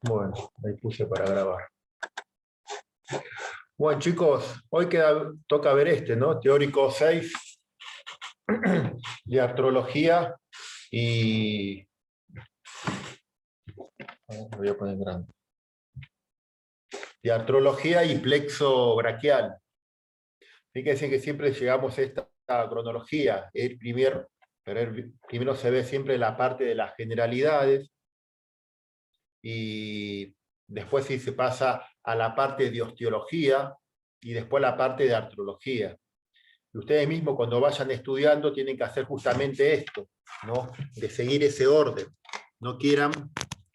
Bueno, ahí puse para grabar. Bueno, chicos, hoy toca ver ¿no? Teórico 6 de artrología y... Lo voy a poner grande. De artrología y plexo braquial. Fíjense que siempre llegamos a esta cronología. Primero se ve siempre la parte de las generalidades y después sí se pasa a la parte de osteología y después a la parte de artrología. Y ustedes mismos cuando vayan estudiando tienen que hacer justamente esto, ¿no? De seguir ese orden. No quieran,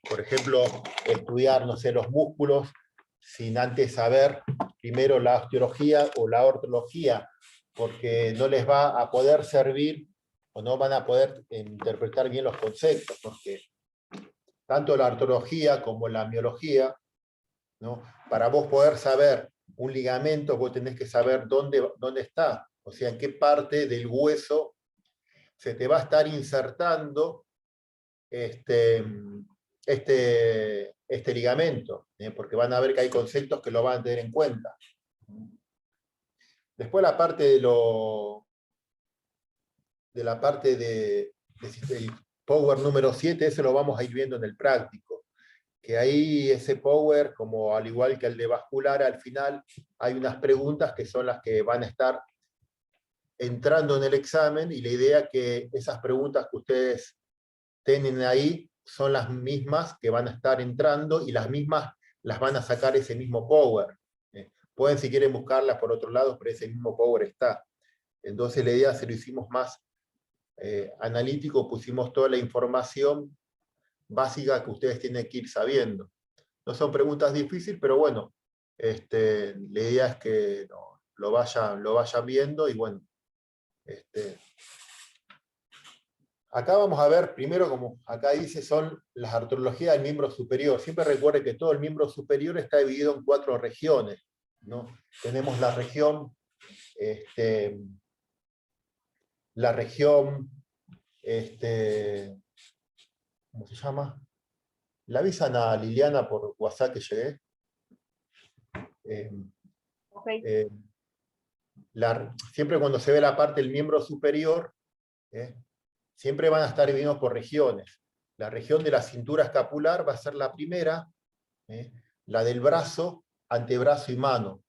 por ejemplo, estudiar, no sé, los músculos sin antes saber primero la osteología o la ortología, porque no les va a poder servir o no van a poder interpretar bien los conceptos, porque tanto la ortología como la miología, ¿no? Para vos poder saber un ligamento, vos tenés que saber dónde está, o sea, en qué parte del hueso se te va a estar insertando este ligamento, porque van a ver que hay conceptos que lo van a tener en cuenta. Después la parte de la parte de Power número 7, ese lo vamos a ir viendo en el práctico. Que ahí ese Power, como al igual que el de vascular, al final hay unas preguntas que son las que van a estar entrando en el examen, y la idea es que esas preguntas que ustedes tienen ahí son las mismas que van a estar entrando, y las mismas las van a sacar ese mismo Power. Pueden, si quieren, buscarlas por otro lado, pero ese mismo Power está. Entonces la idea se lo hicimos más analítico, pusimos toda la información básica que ustedes tienen que ir sabiendo. No son preguntas difíciles, pero bueno, la idea es que lo vayan viendo, y bueno, acá vamos a ver, primero, como acá dice, son las artrologías del miembro superior. Siempre recuerden que todo el miembro superior está dividido en 4 regiones, ¿no? Tenemos la región, ¿cómo se llama? La avisan a Liliana por WhatsApp que llegué. Okay. Siempre cuando se ve la parte del miembro superior, siempre van a estar divididos por regiones. La región de la cintura escapular va a ser la primera, la del brazo, antebrazo y mano.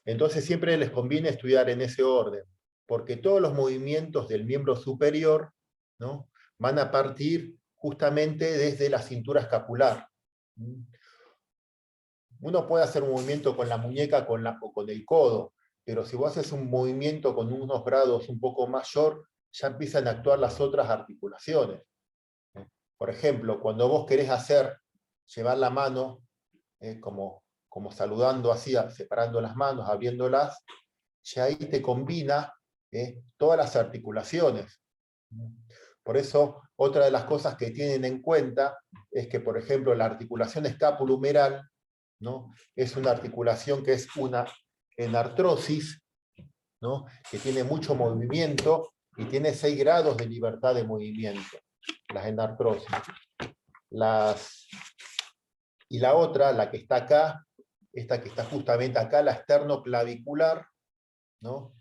Entonces siempre les conviene estudiar en ese orden, porque todos los movimientos del miembro superior, ¿no? Van a partir justamente desde la cintura escapular. Uno puede hacer un movimiento con la muñeca o con el codo, pero si vos haces un movimiento con unos grados un poco mayor, ya empiezan a actuar las otras articulaciones. Por ejemplo, cuando vos querés llevar la mano, como saludando así, separando las manos, abriéndolas, ya ahí te combina todas las articulaciones. Por eso, otra de las cosas que tienen en cuenta es que, por ejemplo, la articulación escapulohumeral, ¿no? Es una articulación que es una enartrosis, ¿no? Que tiene mucho movimiento y tiene 6 grados de libertad de movimiento, las enartrosis. Y la otra, la que está acá, esta que está justamente acá, la esternoclavicular, ¿no?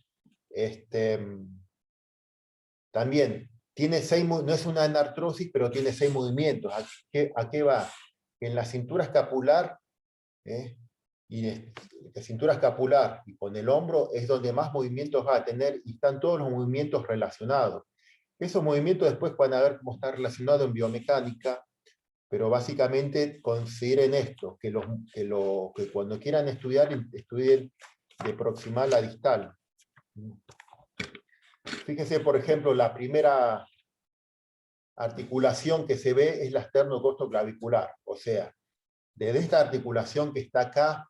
También tiene 6, no es una enartrosis, pero tiene 6 movimientos. ¿A qué va? En la cintura escapular, y la cintura escapular y con el hombro es donde más movimientos va a tener, y están todos los movimientos relacionados. Esos movimientos después van a ver cómo está relacionado en biomecánica, pero básicamente consideren esto, que cuando quieran estudiar, estudien de proximal a distal. Fíjense, por ejemplo, la primera articulación que se ve es la esternocostoclavicular, o sea, desde esta articulación que está acá,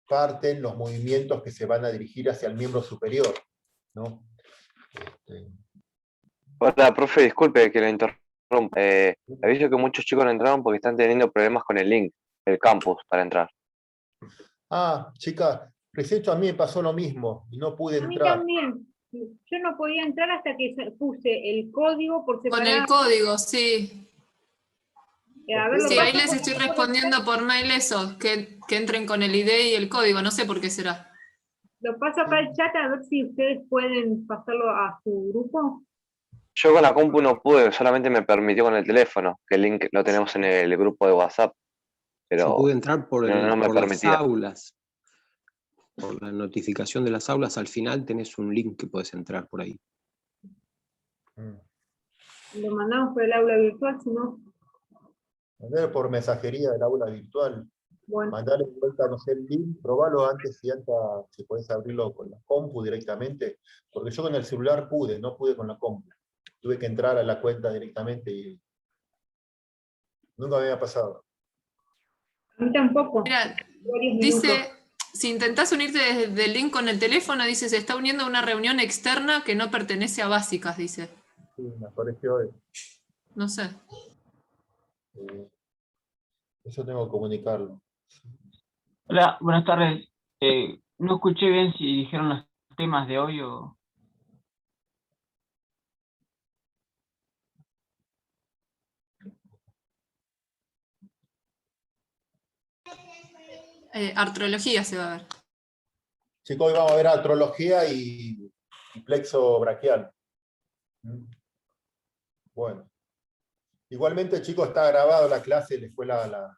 parten los movimientos que se van a dirigir hacia el miembro superior, ¿no? Hola, profe, disculpe que lo interrumpa. Aviso que muchos chicos no entraron porque están teniendo problemas con el link del campus para entrar. Ah, chica, recién a mí me pasó lo mismo y no pude A mí entrar. también. Yo no podía entrar hasta que puse el código por Con separado. el código, sí. A ver, lo Sí, que ahí pasa les es estoy que- respondiendo por mail eso, que entren con el ID y el código, no sé por qué será. Lo paso acá al chat a ver si ustedes pueden pasarlo a su grupo. Yo con la compu no pude, solamente me permitió con el teléfono, que el link lo tenemos en el grupo de WhatsApp, Yo pero pude entrar por no me las permitía. aulas, por la notificación de las aulas. Al final tenés un link que puedes entrar por ahí. Lo mandamos por el aula virtual, si no, Mandar por mensajería del aula virtual. bueno. Mandarle de vuelta, no sé, el link, probalo antes si podés abrirlo con la compu directamente. Porque yo con el celular no pude con la compu. Tuve que entrar a la cuenta directamente y nunca me había pasado. A mí tampoco. Mira, Varios minutos. dice, si intentás unirte desde el link con el teléfono, dice, se está uniendo a una reunión externa que no pertenece a Básicas, dice. Sí, me apareció hoy. No sé. Eso tengo que comunicarlo. Hola, buenas tardes. No escuché bien si dijeron los temas de hoy o... Artrología se va a ver. Chicos, hoy vamos a ver astrología y plexo braquial. Bueno. Igualmente, chicos, está grabado la clase, después la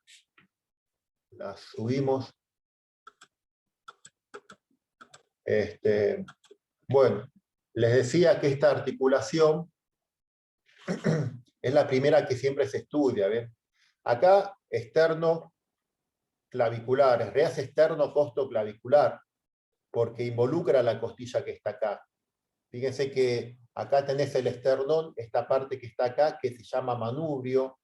subimos. Bueno, les decía que esta articulación es la primera que siempre se estudia. ¿Ven? Acá, externo clavicular, en realidad es externo costo clavicular, porque involucra la costilla que está acá. Fíjense que acá tenés el esternón, esta parte que está acá, que se llama manubrio,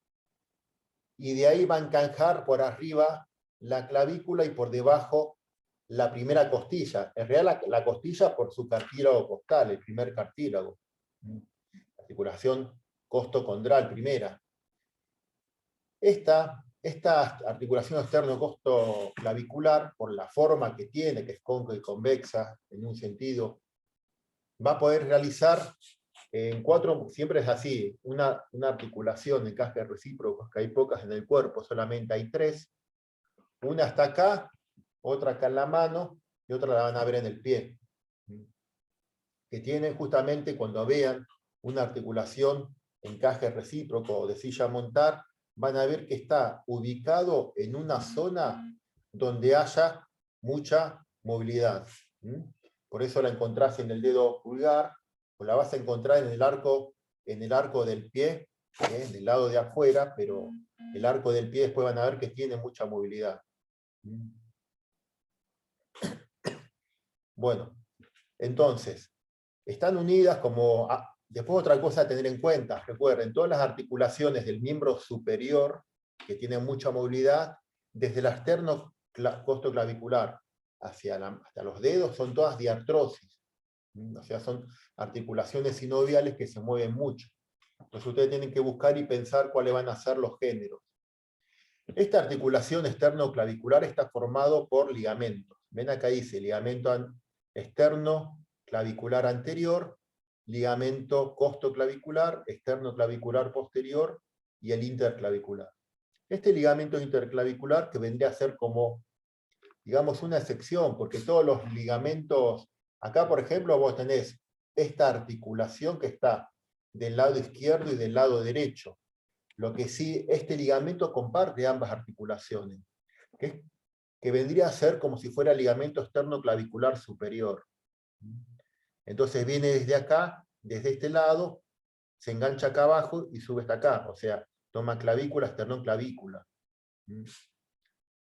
y de ahí va a encajar por arriba la clavícula y por debajo la primera costilla. En realidad la costilla por su cartílago costal, el primer cartílago. Articulación costocondral primera. Esta articulación externo-costoclavicular, por la forma que tiene, que es cóncava y convexa en un sentido, va a poder realizar en cuatro, siempre es así, una articulación de encajes recíprocos, que hay pocas en el cuerpo, solamente hay tres. Una está acá, otra acá en la mano, y otra la van a ver en el pie. Que tienen justamente, cuando vean una articulación, encaje recíproco o de silla a montar, van a ver que está ubicado en una zona donde haya mucha movilidad. Por eso la encontrás en el dedo pulgar, o la vas a encontrar en el arco del pie, del lado de afuera, pero el arco del pie después van a ver que tiene mucha movilidad. Bueno, entonces, están unidas como... Después otra cosa a tener en cuenta, recuerden, todas las articulaciones del miembro superior, que tienen mucha movilidad, desde el externo costoclavicular hasta los dedos, son todas diartrosis. O sea, son articulaciones sinoviales que se mueven mucho. Entonces ustedes tienen que buscar y pensar cuáles van a ser los géneros. Esta articulación externo-clavicular está formado por ligamentos. Ven acá dice ligamento externo clavicular anterior, ligamento costoclavicular, externo clavicular posterior y el interclavicular. Este ligamento interclavicular que vendría a ser como, digamos, una sección, porque todos los ligamentos, acá por ejemplo vos tenés esta articulación que está del lado izquierdo y del lado derecho. Lo que sí, este ligamento comparte ambas articulaciones, que vendría a ser como si fuera ligamento externo clavicular superior. Entonces viene desde acá, desde este lado, se engancha acá abajo y sube hasta acá, o sea, toma clavícula, esternón, clavícula.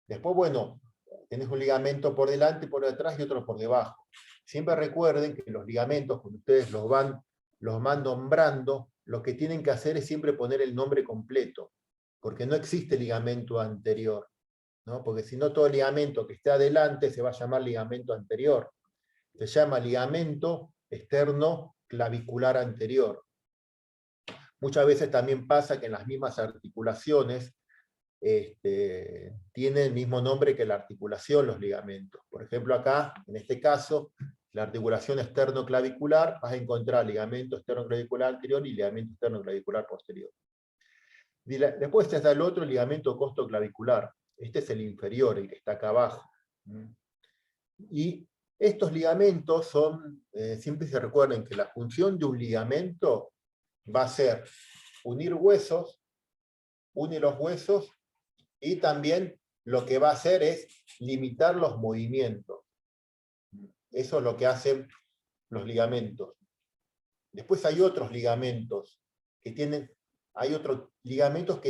Después, bueno, tenés un ligamento por delante, por detrás y otro por debajo. Siempre recuerden que los ligamentos, cuando ustedes los van nombrando, lo que tienen que hacer es siempre poner el nombre completo, porque no existe ligamento anterior, ¿no? Porque si no, todo ligamento que esté adelante se va a llamar ligamento anterior. Se llama ligamento externo clavicular anterior. Muchas veces también pasa que en las mismas articulaciones tienen el mismo nombre que la articulación, los ligamentos. Por ejemplo, acá, en este caso, la articulación externo-clavicular, vas a encontrar ligamento externo-clavicular anterior y ligamento externo-clavicular posterior. Después está el otro ligamento costoclavicular. Este es el inferior, el que está acá abajo. Y estos ligamentos son, siempre se recuerden que la función de un ligamento va a ser unir huesos, une los huesos, y también lo que va a hacer es limitar los movimientos. Eso es lo que hacen los ligamentos. Después hay otros ligamentos que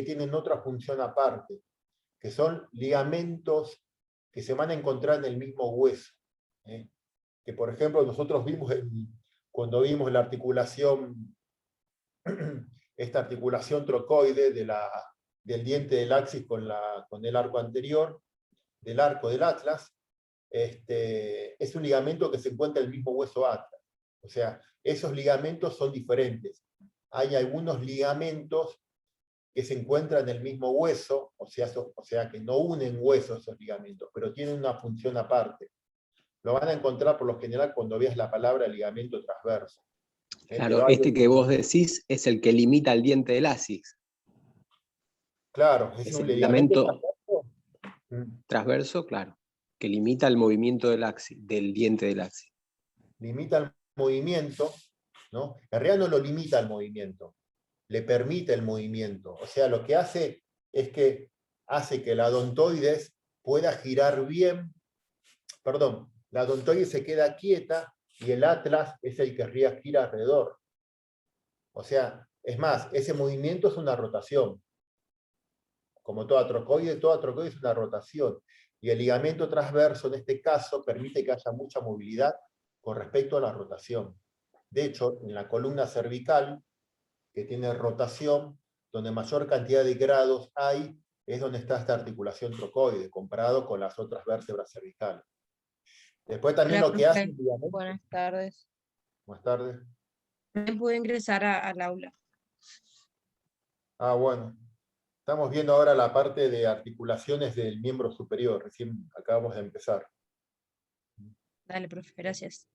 tienen, otra función aparte, que son ligamentos que se van a encontrar en el mismo hueso. Que por ejemplo nosotros vimos cuando vimos la articulación, esta articulación trocoide del diente del axis con el arco anterior, del arco del atlas, es un ligamento que se encuentra en el mismo hueso atlas. O sea, esos ligamentos son diferentes. Hay algunos ligamentos que se encuentran en el mismo hueso, o sea que no unen huesos esos ligamentos, pero tienen una función aparte. Lo van a encontrar por lo general cuando veas la palabra ligamento transverso. Claro, que vos decís es el que limita el diente del axis. Claro, es un ligamento transverso, claro, que limita el movimiento del diente del axis. Limita el movimiento, ¿no? En realidad no lo limita el movimiento, le permite el movimiento. O sea, lo que hace es que hace que la odontoides pueda girar bien, perdón, la odontoides se queda quieta y el atlas es el que gira alrededor. O sea, es más, ese movimiento es una rotación. Como toda trocoide es una rotación. Y el ligamento transverso, en este caso, permite que haya mucha movilidad con respecto a la rotación. De hecho, en la columna cervical, que tiene rotación, donde mayor cantidad de grados hay, es donde está esta articulación trocoide, comparado con las otras vértebras cervicales. Después también Hola, lo que hace el profe. ligamento... Buenas tardes. Buenas tardes. ¿Me puedo ingresar al aula? Ah, bueno. Estamos viendo ahora la parte de articulaciones del miembro superior. Recién acabamos de empezar. Dale, profe, gracias.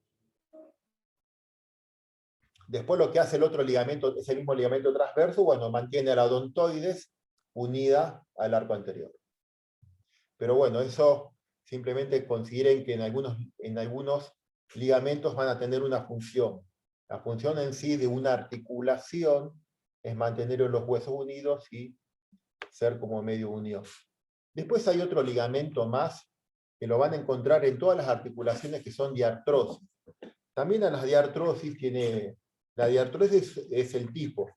Después lo que hace el otro ligamento, ese mismo ligamento transverso, bueno, mantiene a la odontoides unida al arco anterior. Pero bueno, eso simplemente consideren que en algunos ligamentos van a tener una función. La función en sí de una articulación es mantener los huesos unidos y ser como medio unión. Después hay otro ligamento más que lo van a encontrar en todas las articulaciones que son diartrosis. También a las diartrosis la diartrosis es el tipo.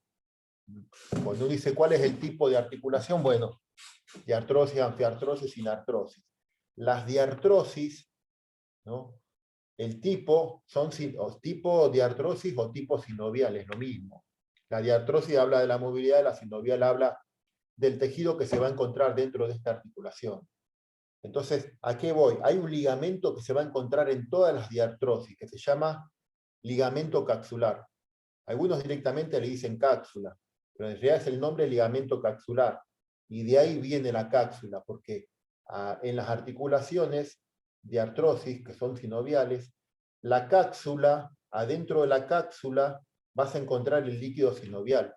Cuando uno dice cuál es el tipo de articulación, bueno, diartrosis, anfiartrosis, sinartrosis. Las diartrosis, ¿no? El tipo son tipo diartrosis o tipo sinovial, es lo mismo. La diartrosis habla de la movilidad, la sinovial habla del tejido que se va a encontrar dentro de esta articulación. Entonces, ¿a qué voy? Hay un ligamento que se va a encontrar en todas las diartrosis, que se llama ligamento caxular. Algunos directamente le dicen cápsula, pero en realidad es el nombre ligamento caxular. Y de ahí viene la cápsula, porque en las articulaciones de artrosis, que son sinoviales, la cápsula, adentro de la cápsula, vas a encontrar el líquido sinovial.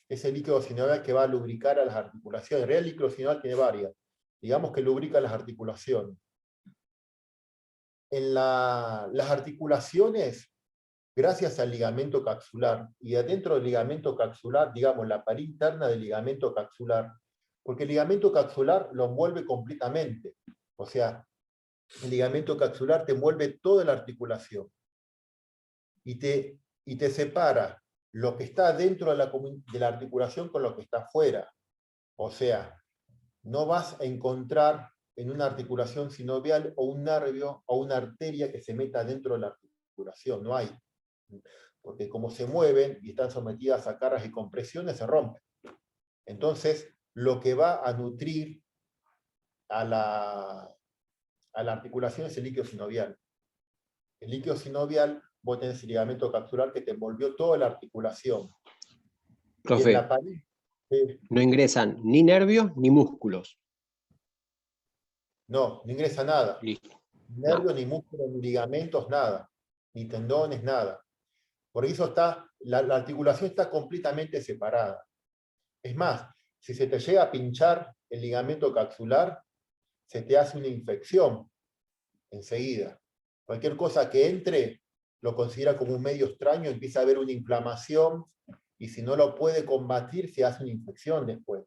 Ese líquido sinovial que va a lubricar a las articulaciones. En realidad el líquido sinovial tiene varias. Digamos que lubrica las articulaciones. En las articulaciones, gracias al ligamento caxular, y adentro del ligamento caxular, digamos, la pared interna del ligamento caxular, porque el ligamento caxular lo envuelve completamente. O sea, el ligamento caxular te envuelve toda la articulación. Y te separa lo que está dentro de la articulación con lo que está fuera. O sea, no vas a encontrar en una articulación sinovial o un nervio o una arteria que se meta dentro de la articulación. No hay. Porque como se mueven y están sometidas a cargas y compresiones, se rompen. Entonces, lo que va a nutrir a la articulación es el líquido sinovial. El líquido sinovial, vos tenés el ligamento capsular que te envolvió toda la articulación. Profe, Y en la pared, no ingresan ni nervios ni músculos. no ingresa nada. Listo. Ni nervios, ni músculos, ni ligamentos, nada. Ni tendones, nada. Por eso la articulación está completamente separada. Es más, si se te llega a pinchar el ligamento capsular, se te hace una infección enseguida. Cualquier cosa que entre, lo considera como un medio extraño, empieza a haber una inflamación, y si no lo puede combatir, se hace una infección después.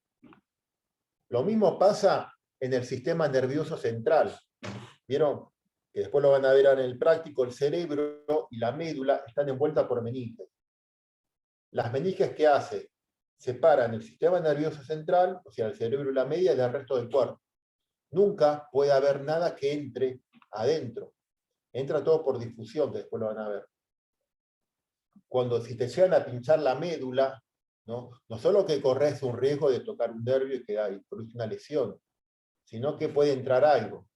Lo mismo pasa en el sistema nervioso central. ¿Vieron? Que después lo van a ver en el práctico, el cerebro y la médula están envueltas por meninges. Las meninges, ¿qué hace? Separan el sistema nervioso central, o sea, el cerebro y la médula, del resto del cuerpo. Nunca puede haber nada que entre adentro. Entra todo por difusión, que después lo van a ver. Si te llegan a pinchar la médula, no solo que corres un riesgo de tocar un nervio y que produce una lesión, sino que puede entrar algo.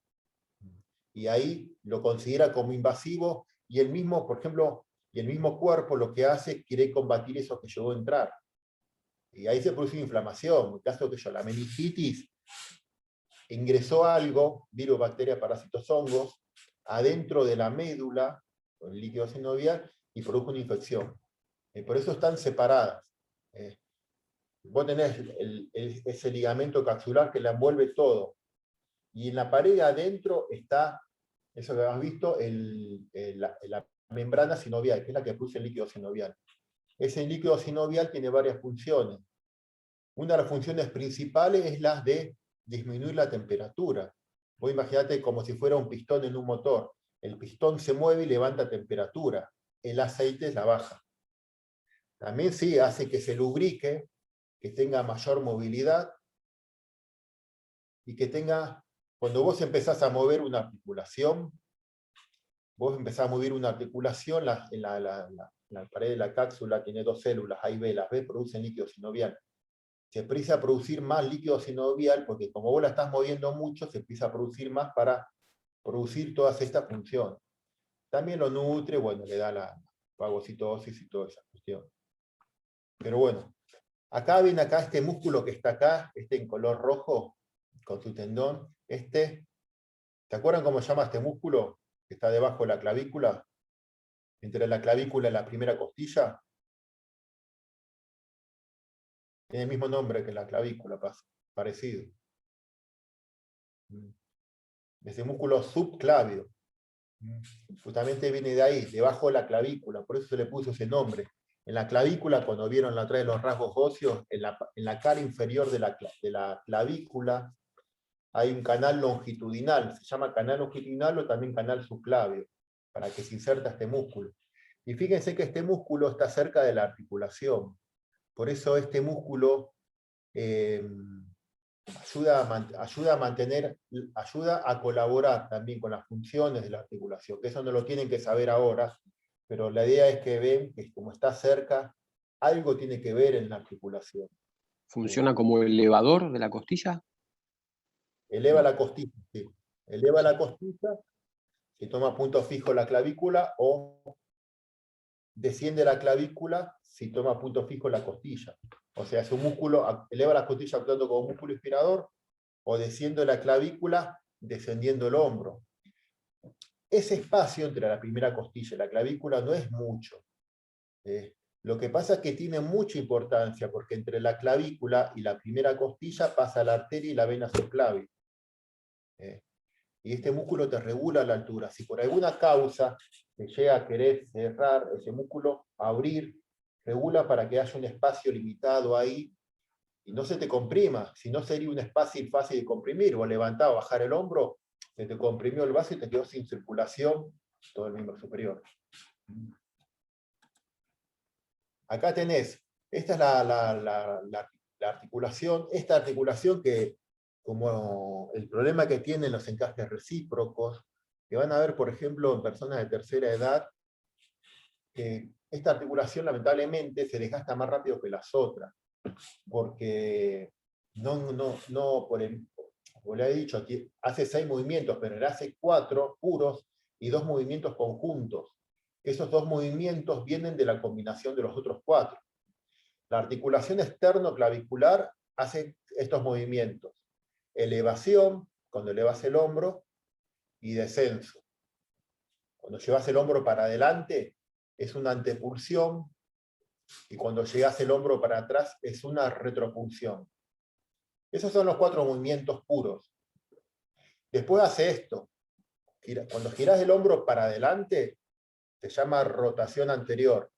Y ahí lo considera como invasivo, y el mismo, por ejemplo, el mismo cuerpo lo que hace es quiere combatir eso que llegó a entrar. Y ahí se produce una inflamación. En el caso que la meningitis, ingresó algo, virus, bacterias, parásitos, hongos, adentro de la médula, con el líquido sinovial, y produjo una infección. Por eso están separadas. Vos tenés ese ligamento capsular que la envuelve todo. Y en la pared adentro está, eso que has visto, la membrana sinovial, que es la que produce el líquido sinovial. Ese líquido sinovial tiene varias funciones. Una de las funciones principales es la de disminuir la temperatura. Vos imaginate como si fuera un pistón en un motor. El pistón se mueve y levanta temperatura. El aceite la baja. También sí hace que se lubrique, que tenga mayor movilidad, y que tenga, cuando vos empezás a mover una articulación, en la pared de la cápsula tiene dos células, A y B, las B producen líquido sinovial. Se empieza a producir más líquido sinovial, porque como vos la estás moviendo mucho, se empieza a producir más para producir todas estas funciones. También lo nutre, bueno, le da la fagocitosis y toda esa cuestión. Pero bueno, ven acá este músculo que está acá, en color rojo, con su tendón, ¿se acuerdan cómo se llama este músculo? Que está debajo de la clavícula, entre la clavícula y la primera costilla. Tiene el mismo nombre que la clavícula, parecido. Ese músculo subclavio. Justamente viene de ahí, debajo de la clavícula, por eso se le puso ese nombre. En la clavícula, cuando vieron la otra de los rasgos óseos, en la cara inferior de la clavícula, hay un canal longitudinal, se llama canal longitudinal o también canal subclavio, para que se inserta este músculo. Y fíjense que este músculo está cerca de la articulación. Por eso este músculo ayuda a colaborar también con las funciones de la articulación, que eso no lo tienen que saber ahora, pero la idea es que ven que como está cerca, algo tiene que ver en la articulación. ¿Funciona como elevador de la costilla? Eleva la costilla, sí. Eleva la costilla, si toma punto fijo la clavícula, o desciende la clavícula si toma punto fijo la costilla. O sea, es un músculo, eleva la costilla actuando como músculo inspirador, o desciende la clavícula descendiendo el hombro. Ese espacio entre la primera costilla y la clavícula no es mucho. Lo que pasa es que tiene mucha importancia, porque entre la clavícula y la primera costilla pasa la arteria y la vena subclavia. Y este músculo te regula la altura. Si por alguna causa te llega a querer cerrar ese músculo, abrir, regula para que haya un espacio limitado ahí y no se te comprima. Si no, sería un espacio fácil de comprimir. Vos levantás o bajar el hombro, se te comprimió el vaso y te quedó sin circulación todo el miembro superior. Acá tenés, esta es la articulación. Esta articulación que, como el problema que tienen los encajes recíprocos, que van a ver, por ejemplo, en personas de tercera edad, que esta articulación lamentablemente se desgasta más rápido que las otras, porque como le he dicho, aquí hace 6 movimientos, pero él hace 4 puros y 2 movimientos conjuntos. Esos 2 movimientos vienen de la combinación de los otros 4. La articulación externo-clavicular hace estos movimientos: elevación, cuando elevas el hombro, y descenso. Cuando llevas el hombro para adelante, es una antepulsión, y cuando llegas el hombro para atrás es una retropunción. Esos son los 4 movimientos puros. Después hace esto. Cuando girás el hombro para adelante, se llama rotación anterior.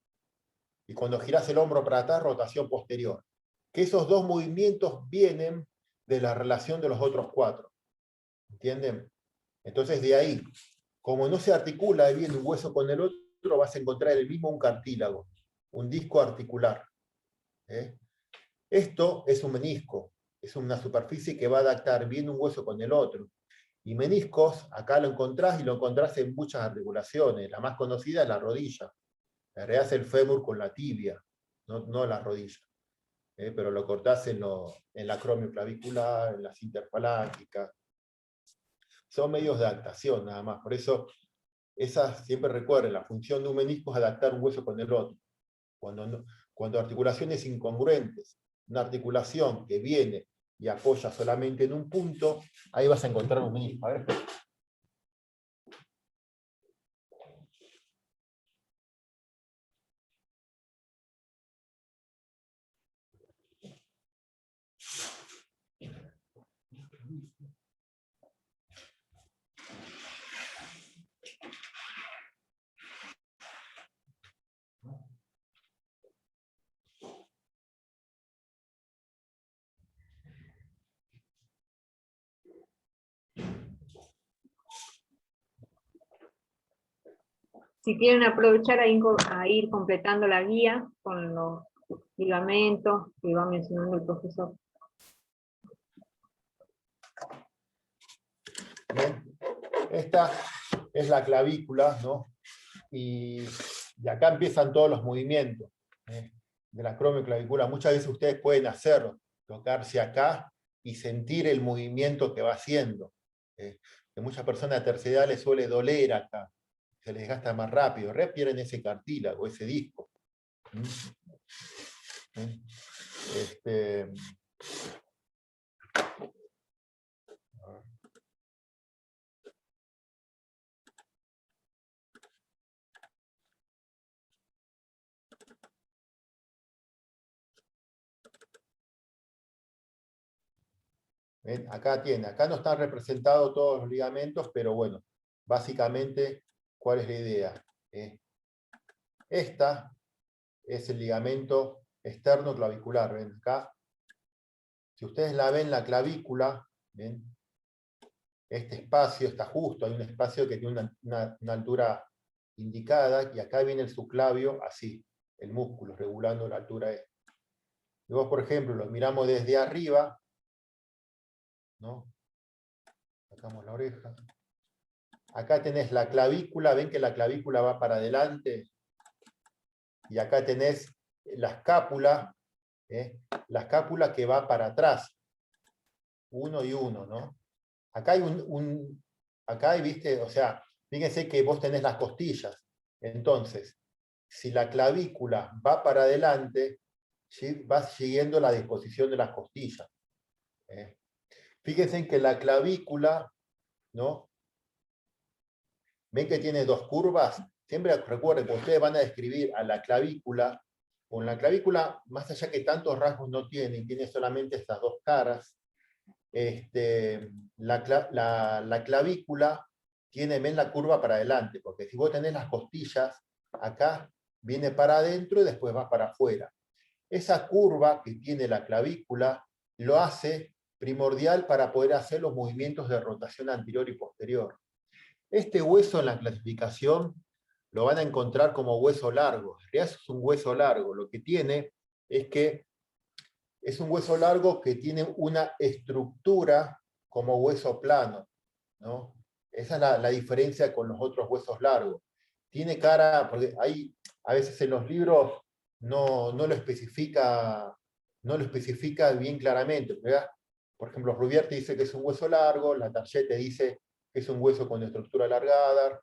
Y cuando girás el hombro para atrás, rotación posterior. Que esos 2 movimientos vienen de la relación de los otros 4. ¿Entienden? Entonces de ahí, como no se articula bien un hueso con el otro, vas a encontrar en el mismo un cartílago, un disco articular. Esto es un menisco, es una superficie que va a adaptar bien un hueso con el otro. Y meniscos, acá lo encontrás y lo encontrás en muchas articulaciones. La más conocida es la rodilla. En realidad es el fémur con la tibia, no la rodilla. Pero lo cortás en la acromio clavicular, en las interfalángicas. Son medios de adaptación nada más. Por eso, esas siempre recuerden, la función de un menisco es adaptar un hueso con el otro. Cuando articulaciones incongruentes, una articulación que viene y apoya solamente en un punto, ahí vas a encontrar un menisco. A ver. Si quieren aprovechar a ir completando la guía con los ligamentos que va mencionando el profesor. Bien. Esta es la clavícula, ¿no? Y acá empiezan todos los movimientos de la acromioclavícula. Muchas veces ustedes pueden hacerlo, tocarse acá y sentir el movimiento que va haciendo. Que muchas personas de tercera edad les suele doler acá, se les gasta más rápido, pierden ese cartílago, ese disco. ¿Ven? Acá no están representados todos los ligamentos, pero bueno, básicamente, ¿cuál es la idea? Esta es el ligamento externo clavicular, ¿ven? Acá, si ustedes la ven, la clavícula, ¿ven? Este espacio está justo, hay un espacio que tiene una altura indicada, y acá viene el subclavio así, el músculo, regulando la altura esta. Luego, por ejemplo, lo miramos desde arriba, ¿no? Sacamos la oreja. Acá tenés la clavícula, ven que la clavícula va para adelante, y acá tenés la escápula que va para atrás, uno y uno, ¿no? Acá hay viste, o sea, fíjense que vos tenés las costillas, entonces, si la clavícula va para adelante, ¿sí? Vas siguiendo la disposición de las costillas. Fíjense que la clavícula, ¿no? ¿Ven que tiene 2 curvas? Siempre recuerden que ustedes van a describir a la clavícula, con la clavícula, más allá que tantos rasgos no tiene solamente estas 2 caras. La clavícula tiene, ven la curva para adelante, porque si vos tenés las costillas, acá viene para adentro y después va para afuera. Esa curva que tiene la clavícula lo hace primordial para poder hacer los movimientos de rotación anterior y posterior. Este hueso en la clasificación lo van a encontrar como hueso largo. En realidad es un hueso largo. Lo que tiene es que es un hueso largo que tiene una estructura como hueso plano, ¿no? Esa es la diferencia con los otros huesos largos. Tiene cara, porque hay, a veces en los libros no lo especifica bien claramente, ¿verdad? Por ejemplo, Rubier te dice que es un hueso largo, la Target te dice que es un hueso con estructura alargada,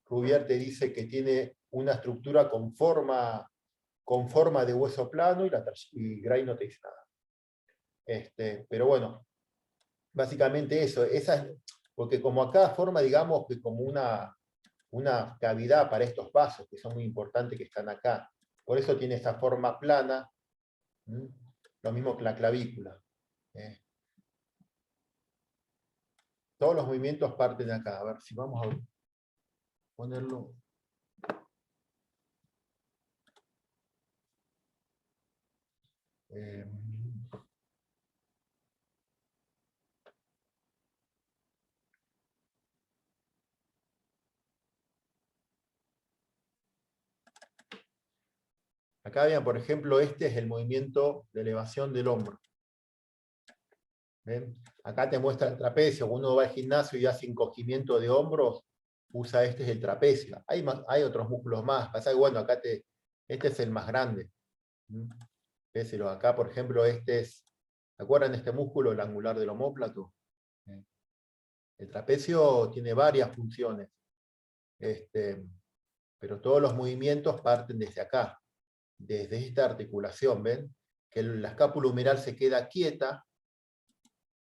Rubier te dice que tiene una estructura con forma de hueso plano, y Gray no te dice nada. Pero bueno, básicamente eso, porque como acá forma, digamos, que como una cavidad para estos vasos, que son muy importantes, que están acá. Por eso tiene esa forma plana, lo mismo que la clavícula. Todos los movimientos parten de acá. A ver si vamos a ponerlo. Acá vean, por ejemplo, este es el movimiento de elevación del hombro. ¿Ven? Acá te muestra el trapecio. Cuando uno va al gimnasio y hace encogimiento de hombros, usa este es el trapecio. Hay otros músculos más. Pasa que bueno, acá este es el más grande. Péselo. Acá, por ejemplo, este es, ¿se acuerdan de este músculo, el angular del omóplato? El trapecio tiene varias funciones. Pero todos los movimientos parten desde acá, desde esta articulación, ¿ven? Que la escápula humeral se queda quieta,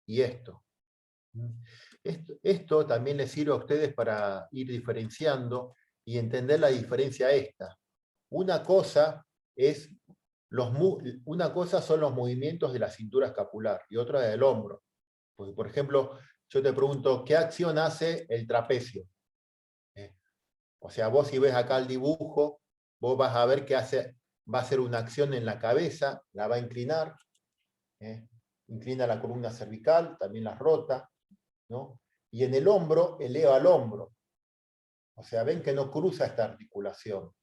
y esto también les sirve a ustedes para ir diferenciando y entender la diferencia esta. Una cosa son los movimientos de la cintura escapular y otra del hombro. Porque, por ejemplo, yo te pregunto, ¿qué acción hace el trapecio? O sea, vos si ves acá el dibujo, vos vas a ver que va a hacer una acción en la cabeza, la va a inclinar, inclina la columna cervical, también la rota, ¿no? Y en el hombro, eleva el hombro. O sea, ven que no cruza esta articulación.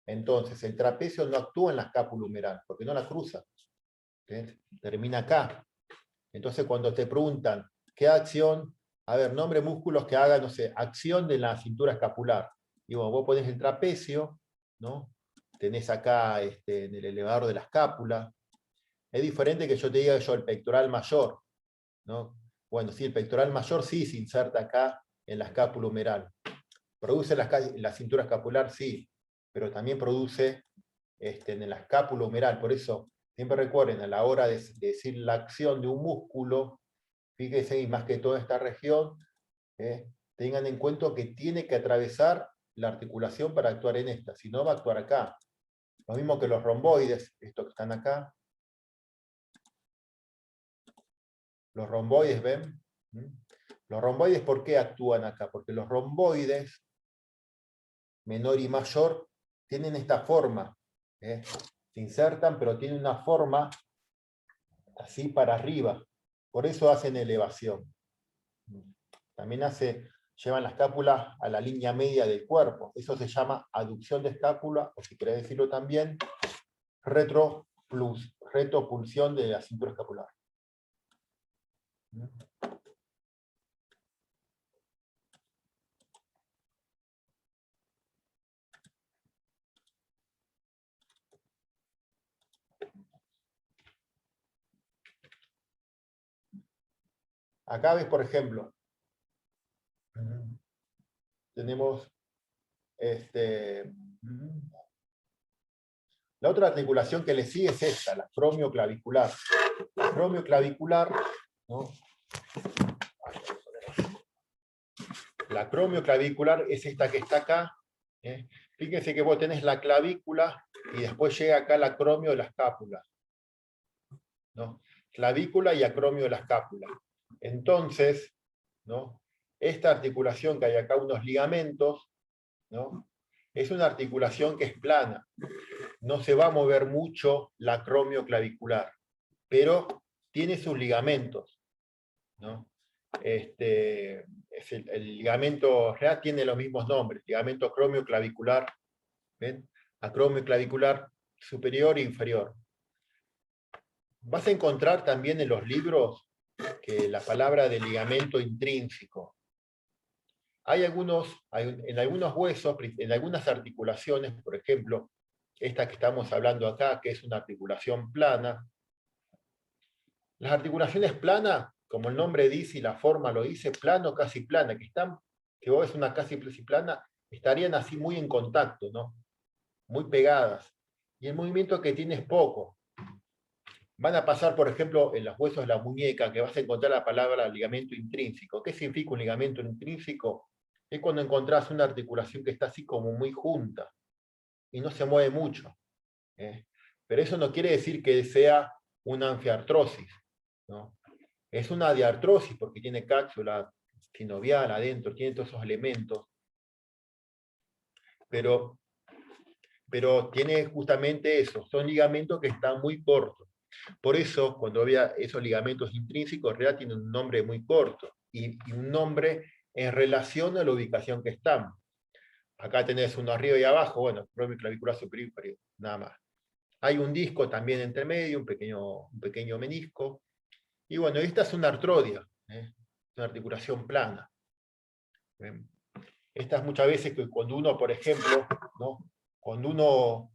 Entonces, el trapecio no actúa en la escápula humeral, porque no la cruza. Termina acá. Entonces, cuando te preguntan, ¿qué acción? A ver, nombre músculos que hagan, no sé, acción de la cintura escapular. Y bueno, vos ponés el trapecio, ¿no? Tenés acá en el elevador de la escápula. Es diferente que yo te diga el pectoral mayor, ¿no? Bueno, sí, el pectoral mayor sí se inserta acá en la escápula humeral. ¿Produce la cintura escapular? Sí, pero también produce en la escápula humeral. Por eso, siempre recuerden, a la hora de decir la acción de un músculo, fíjense, y más que toda esta región, tengan en cuenta que tiene que atravesar la articulación para actuar en esta, si no va a actuar acá. Lo mismo que los romboides, estos que están acá. Los romboides, ¿ven? Los romboides, ¿por qué actúan acá? Porque los romboides, menor y mayor, tienen esta forma. Se insertan, pero tienen una forma así para arriba. Por eso hacen elevación. También llevan la escápula a la línea media del cuerpo. Eso se llama aducción de escápula, o si querés decirlo también, retropulsión de la cintura escapular. Acá ves, por ejemplo, tenemos la otra articulación que le sigue es esta, la acromioclavicular. La acromioclavicular, ¿no? La acromioclavicular es esta que está acá. Fíjense que vos tenés la clavícula y después llega acá el acromio de la escápula, ¿no? Clavícula y acromio de la escápula. Entonces, ¿no? Esta articulación que hay acá, unos ligamentos, ¿no? Es una articulación que es plana. No se va a mover mucho la acromioclavicular, pero tiene sus ligamentos, ¿no? El ligamento real tiene los mismos nombres, ligamento acromioclavicular, ¿ven? Acromioclavicular superior e inferior. Vas a encontrar también en los libros que la palabra de ligamento intrínseco. En algunos huesos, en algunas articulaciones, por ejemplo, esta que estamos hablando acá, que es una articulación plana. Las articulaciones planas, como el nombre dice y la forma lo dice, plano, casi plana, que vos ves una casi plana, estarían así muy en contacto, ¿no? Muy pegadas. Y el movimiento que tiene es poco. Van a pasar, por ejemplo, en los huesos de la muñeca, que vas a encontrar la palabra ligamento intrínseco. ¿Qué significa un ligamento intrínseco? Es cuando encontrás una articulación que está así como muy junta y no se mueve mucho. Pero eso no quiere decir que sea una anfiartrosis, ¿no? Es una diartrosis porque tiene cápsula sinovial adentro, tiene todos esos elementos. Pero tiene justamente eso, son ligamentos que están muy cortos. Por eso, cuando había esos ligamentos intrínsecos, en realidad tienen un nombre muy corto, y un nombre en relación a la ubicación que están. Acá tenés uno arriba y abajo, bueno, propio clavícula superior y inferior, nada más. Hay un disco también entre medio, un pequeño menisco. Y bueno, esta es una artrodia, una articulación plana. Esta es muchas veces que cuando uno, por ejemplo, ¿no? cuando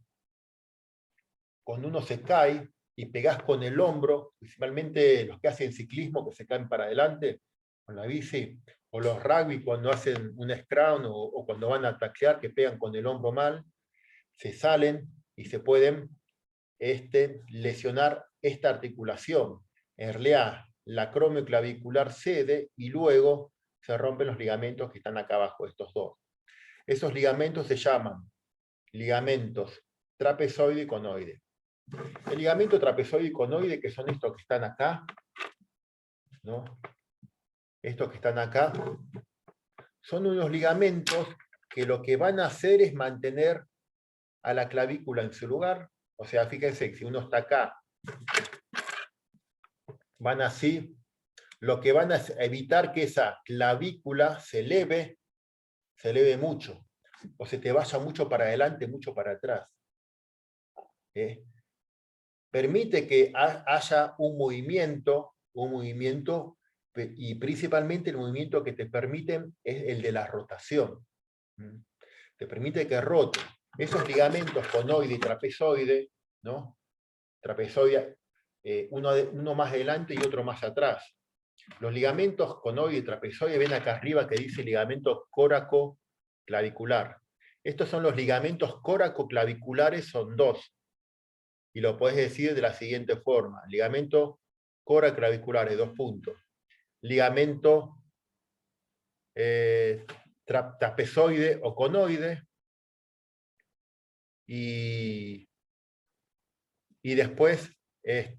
uno se cae y pegás con el hombro, principalmente los que hacen ciclismo, que se caen para adelante con la bici, o los rugby cuando hacen un scrum, o cuando van a taclear, que pegan con el hombro mal, se salen y se pueden lesionar esta articulación. En realidad, la acromioclavicular cede y luego se rompen los ligamentos que están acá abajo, estos dos. Esos ligamentos se llaman ligamentos trapezoide y conoide. El ligamento trapezoide y conoide, que son estos que están acá, ¿no? Estos que están acá, son unos ligamentos que lo que van a hacer es mantener a la clavícula en su lugar. O sea, fíjense que si uno está acá, van así, lo que van a evitar que esa clavícula se eleve mucho, o se te vaya mucho para adelante, mucho para atrás. Permite que haya un movimiento, y principalmente el movimiento que te permiten es el de la rotación. Te permite que rote. Esos ligamentos conoide y trapezoide, ¿no? Trapezoide, uno más adelante y otro más atrás. Los ligamentos conoide y trapezoide, ven acá arriba que dice ligamento córaco-clavicular. Estos son los ligamentos córaco-claviculares, son dos. Y lo podés decir de la siguiente forma: ligamento córaclaviculares, 2 puntos. Ligamento trapezoide o conoide, y después el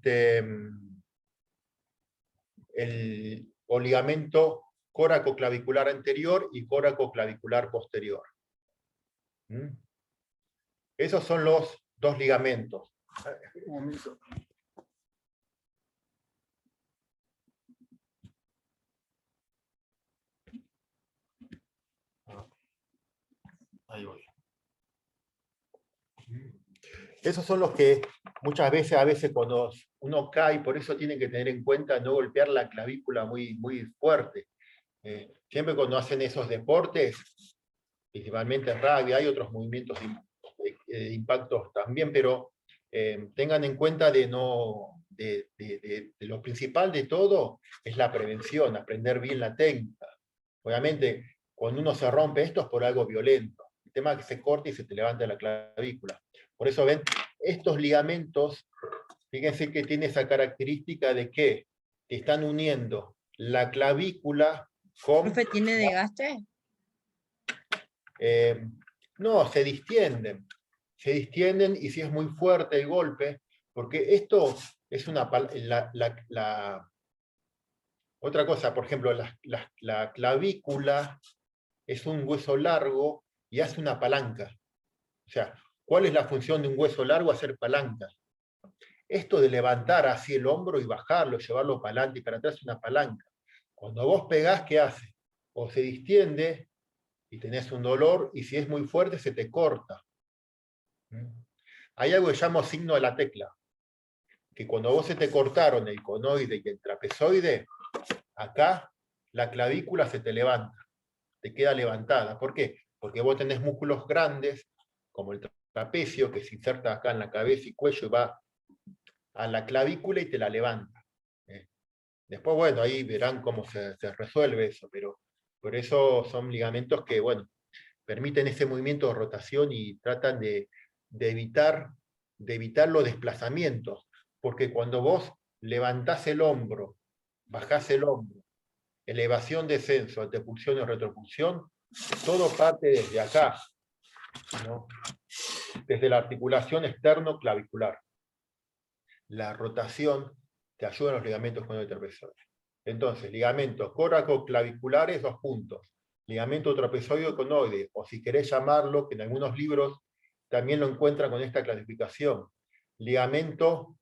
ligamento córacoclavicular anterior y córacoclavicular posterior. Esos son los dos ligamentos. Un momento. Ahí voy. Esos son los que muchas veces cuando uno cae, por eso tienen que tener en cuenta no golpear la clavícula muy, muy fuerte. Siempre cuando hacen esos deportes, principalmente rugby, hay otros movimientos de impactos también, pero tengan en cuenta de lo principal de todo es la prevención, aprender bien la técnica. Obviamente, cuando uno se rompe esto es por algo violento. El tema es que se corta y se te levanta la clavícula. Por eso ven, estos ligamentos, fíjense que tiene esa característica de que están uniendo la clavícula con... ¿Profe, tiene desgaste? No, se distienden, y si es muy fuerte el golpe, porque esto es otra cosa, por ejemplo, la clavícula es un hueso largo y hace una palanca. O sea, ¿cuál es la función de un hueso largo? Hacer palanca. Esto de levantar así el hombro y bajarlo, llevarlo para adelante y para atrás es una palanca. Cuando vos pegás, ¿qué hace? O se distiende y tenés un dolor, y si es muy fuerte se te corta. Hay algo que llamo signo de la tecla, que cuando vos se te cortaron el conoide y el trapezoide, acá la clavícula se te levanta, te queda levantada. ¿Por qué? Porque vos tenés músculos grandes, como el trapecio, que se inserta acá en la cabeza y cuello y va a la clavícula y te la levanta. Después, bueno, ahí verán cómo se resuelve eso, pero por eso son ligamentos que, bueno, permiten ese movimiento de rotación y tratan de evitar los desplazamientos, porque cuando vos levantás el hombro, bajás el hombro, elevación, descenso, antepulsión o retropulsión, todo parte desde acá, ¿no? desde la articulación externo-clavicular. La rotación te ayuda en los ligamentos conoide-trapezoides. Entonces, ligamentos córaco-claviculares, 2 puntos. Ligamento trapezoideo conoide, o si querés llamarlo, que en algunos libros también lo encuentran con esta clasificación. Ligamento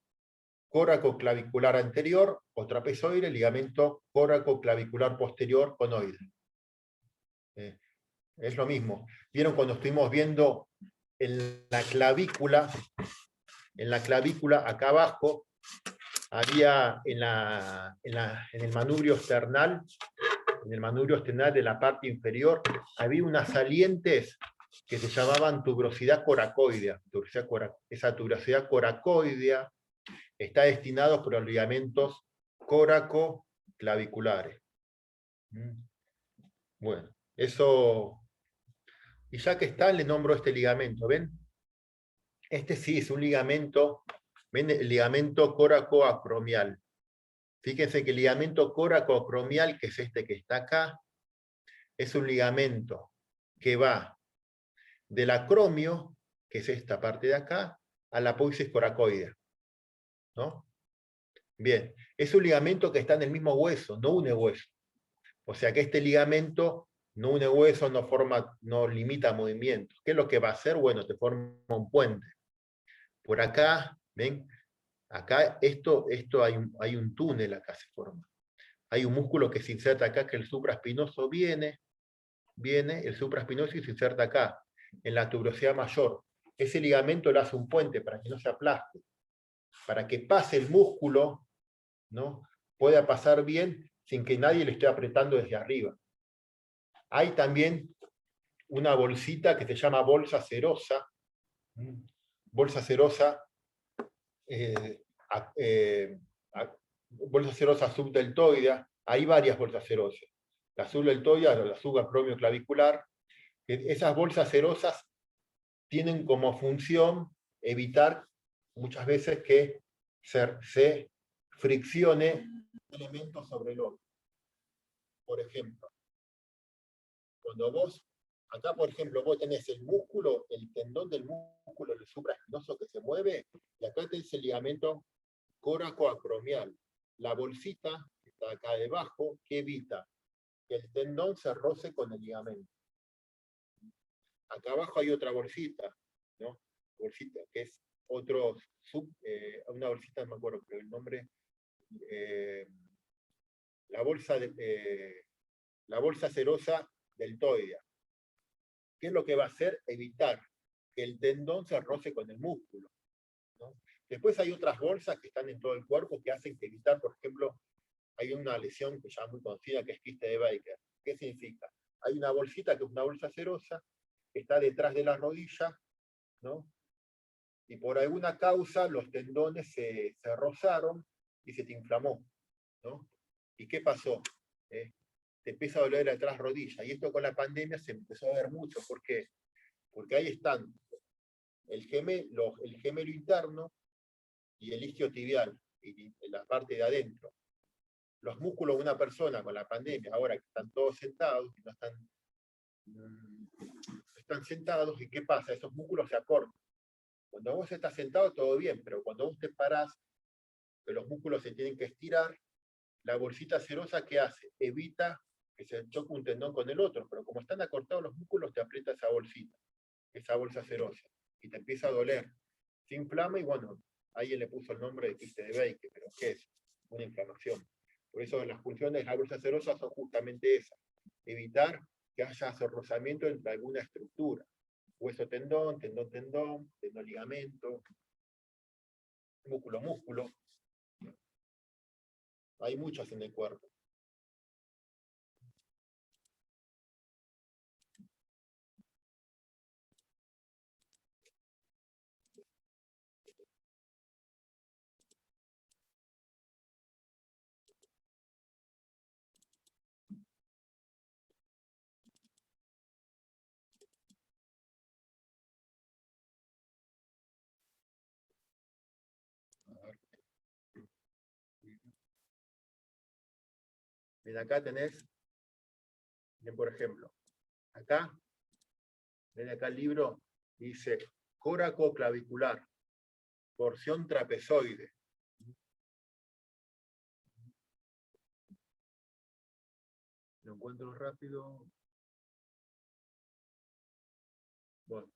córaco-clavicular anterior o trapezoide, ligamento córaco-clavicular posterior conoide. Es lo mismo. ¿Vieron cuando estuvimos viendo en la clavícula, acá abajo, había en el manubrio esternal, de la parte inferior, había unas salientes que se llamaban tuberosidad coracoidea. Esa tuberosidad coracoidea está destinada por los ligamentos córaco-claviculares. Bueno, eso. Y ya que está, le nombro este ligamento, ¿ven? Este sí es un ligamento, ¿ven? El ligamento córaco-acromial. Fíjense que el ligamento córaco-acromial, que es este que está acá, es un ligamento que va del acromio, que es esta parte de acá, a la apófisis coracoidea, ¿no? Bien, es un ligamento que está en el mismo hueso, no une hueso. O sea que este ligamento no une hueso, no limita movimientos. ¿Qué es lo que va a hacer? Bueno, te forma un puente. Por acá, ¿ven? Acá hay un túnel, acá se forma. Hay un músculo que se inserta acá, que el supraespinoso viene, el supraespinoso y se inserta acá, en la tuberosidad mayor. Ese ligamento le hace un puente para que no se aplaste, para que pase el músculo, ¿no? Pueda pasar bien sin que nadie le esté apretando desde arriba. Hay también una bolsita que se llama bolsa serosa. Bolsa serosa, bolsa serosa subdeltoidea. Hay varias bolsas serosas. La subdeltoidea, la subacromio clavicular. Esas bolsas serosas tienen como función evitar muchas veces que se friccione un elemento sobre el otro. Por ejemplo, cuando acá por ejemplo vos tenés el músculo, el tendón del músculo, el supraespinoso que se mueve, y acá tenés el ligamento córaco-acromial. La bolsita que está acá debajo, que evita que el tendón se roce con el ligamento. Acá abajo hay otra bolsita, ¿no? Bolsita, que es una bolsita, no me acuerdo, pero el nombre, la bolsa serosa deltoidea. ¿Qué es lo que va a hacer? Evitar que el tendón se roce con el músculo, ¿no? Después hay otras bolsas que están en todo el cuerpo que hacen que evitar, por ejemplo, hay una lesión que ya es muy conocida, que es quiste de Baker. ¿Qué significa? Hay una bolsita que es una bolsa serosa, que está detrás de la rodilla, ¿no? Y por alguna causa los tendones se rozaron y se te inflamó, ¿no? ¿Y qué pasó? Te empieza a doler la atrás rodilla. Y esto con la pandemia se empezó a ver mucho. ¿Por qué? Porque ahí están el gemelo interno y el isquiotibial, y la parte de adentro. Los músculos de una persona con la pandemia, ahora que están todos sentados, no están sentados, ¿y qué pasa? Esos músculos se acortan. Cuando vos estás sentado, todo bien, pero cuando vos te parás, que los músculos se tienen que estirar, la bolsita serosa, ¿qué hace? Evita que se choque un tendón con el otro, pero como están acortados los músculos, te aprieta esa bolsita, esa bolsa serosa, y te empieza a doler. Se inflama y bueno, alguien le puso el nombre de quiste de Baker, pero ¿qué es? Una inflamación. Por eso las funciones de la bolsa serosa son justamente esas: evitar que haya rozamiento entre alguna estructura. Hueso-tendón, tendón-tendón, tendón-ligamento, músculo-músculo. Hay muchas en el cuerpo. Ven acá tenés, ven por ejemplo, acá, ven acá el libro, dice coracoclavicular, porción trapezoide. Lo encuentro rápido. Bueno,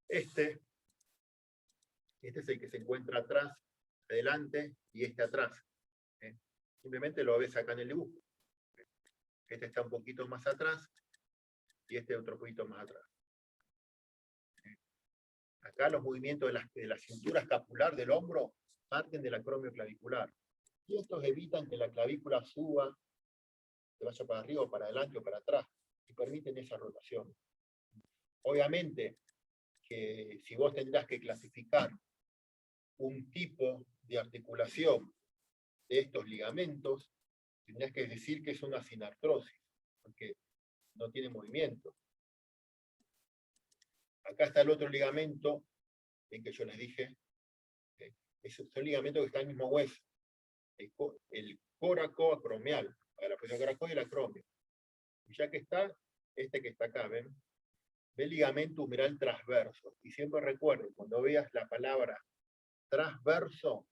este es el que se encuentra atrás, adelante, y este atrás. Simplemente lo ves acá en el dibujo. Este está un poquito más atrás, y este otro poquito más atrás. Acá los movimientos de la cintura escapular del hombro parten del acromio clavicular. Y estos evitan que la clavícula suba, que vaya para arriba, o para adelante o para atrás, y permiten esa rotación. Obviamente que si vos tendrás que clasificar un tipo de articulación de estos ligamentos, tendrás que decir que es una sinartrosis, porque no tiene movimiento. Acá está el otro ligamento, en que yo les dije, son ligamentos que están en el mismo hueso, el coracoacromial, para la posición coracoide y el acromio. Y ya que está, este que está acá, ¿ven? Ve ligamento humeral transverso. Y siempre recuerden, cuando veas la palabra transverso,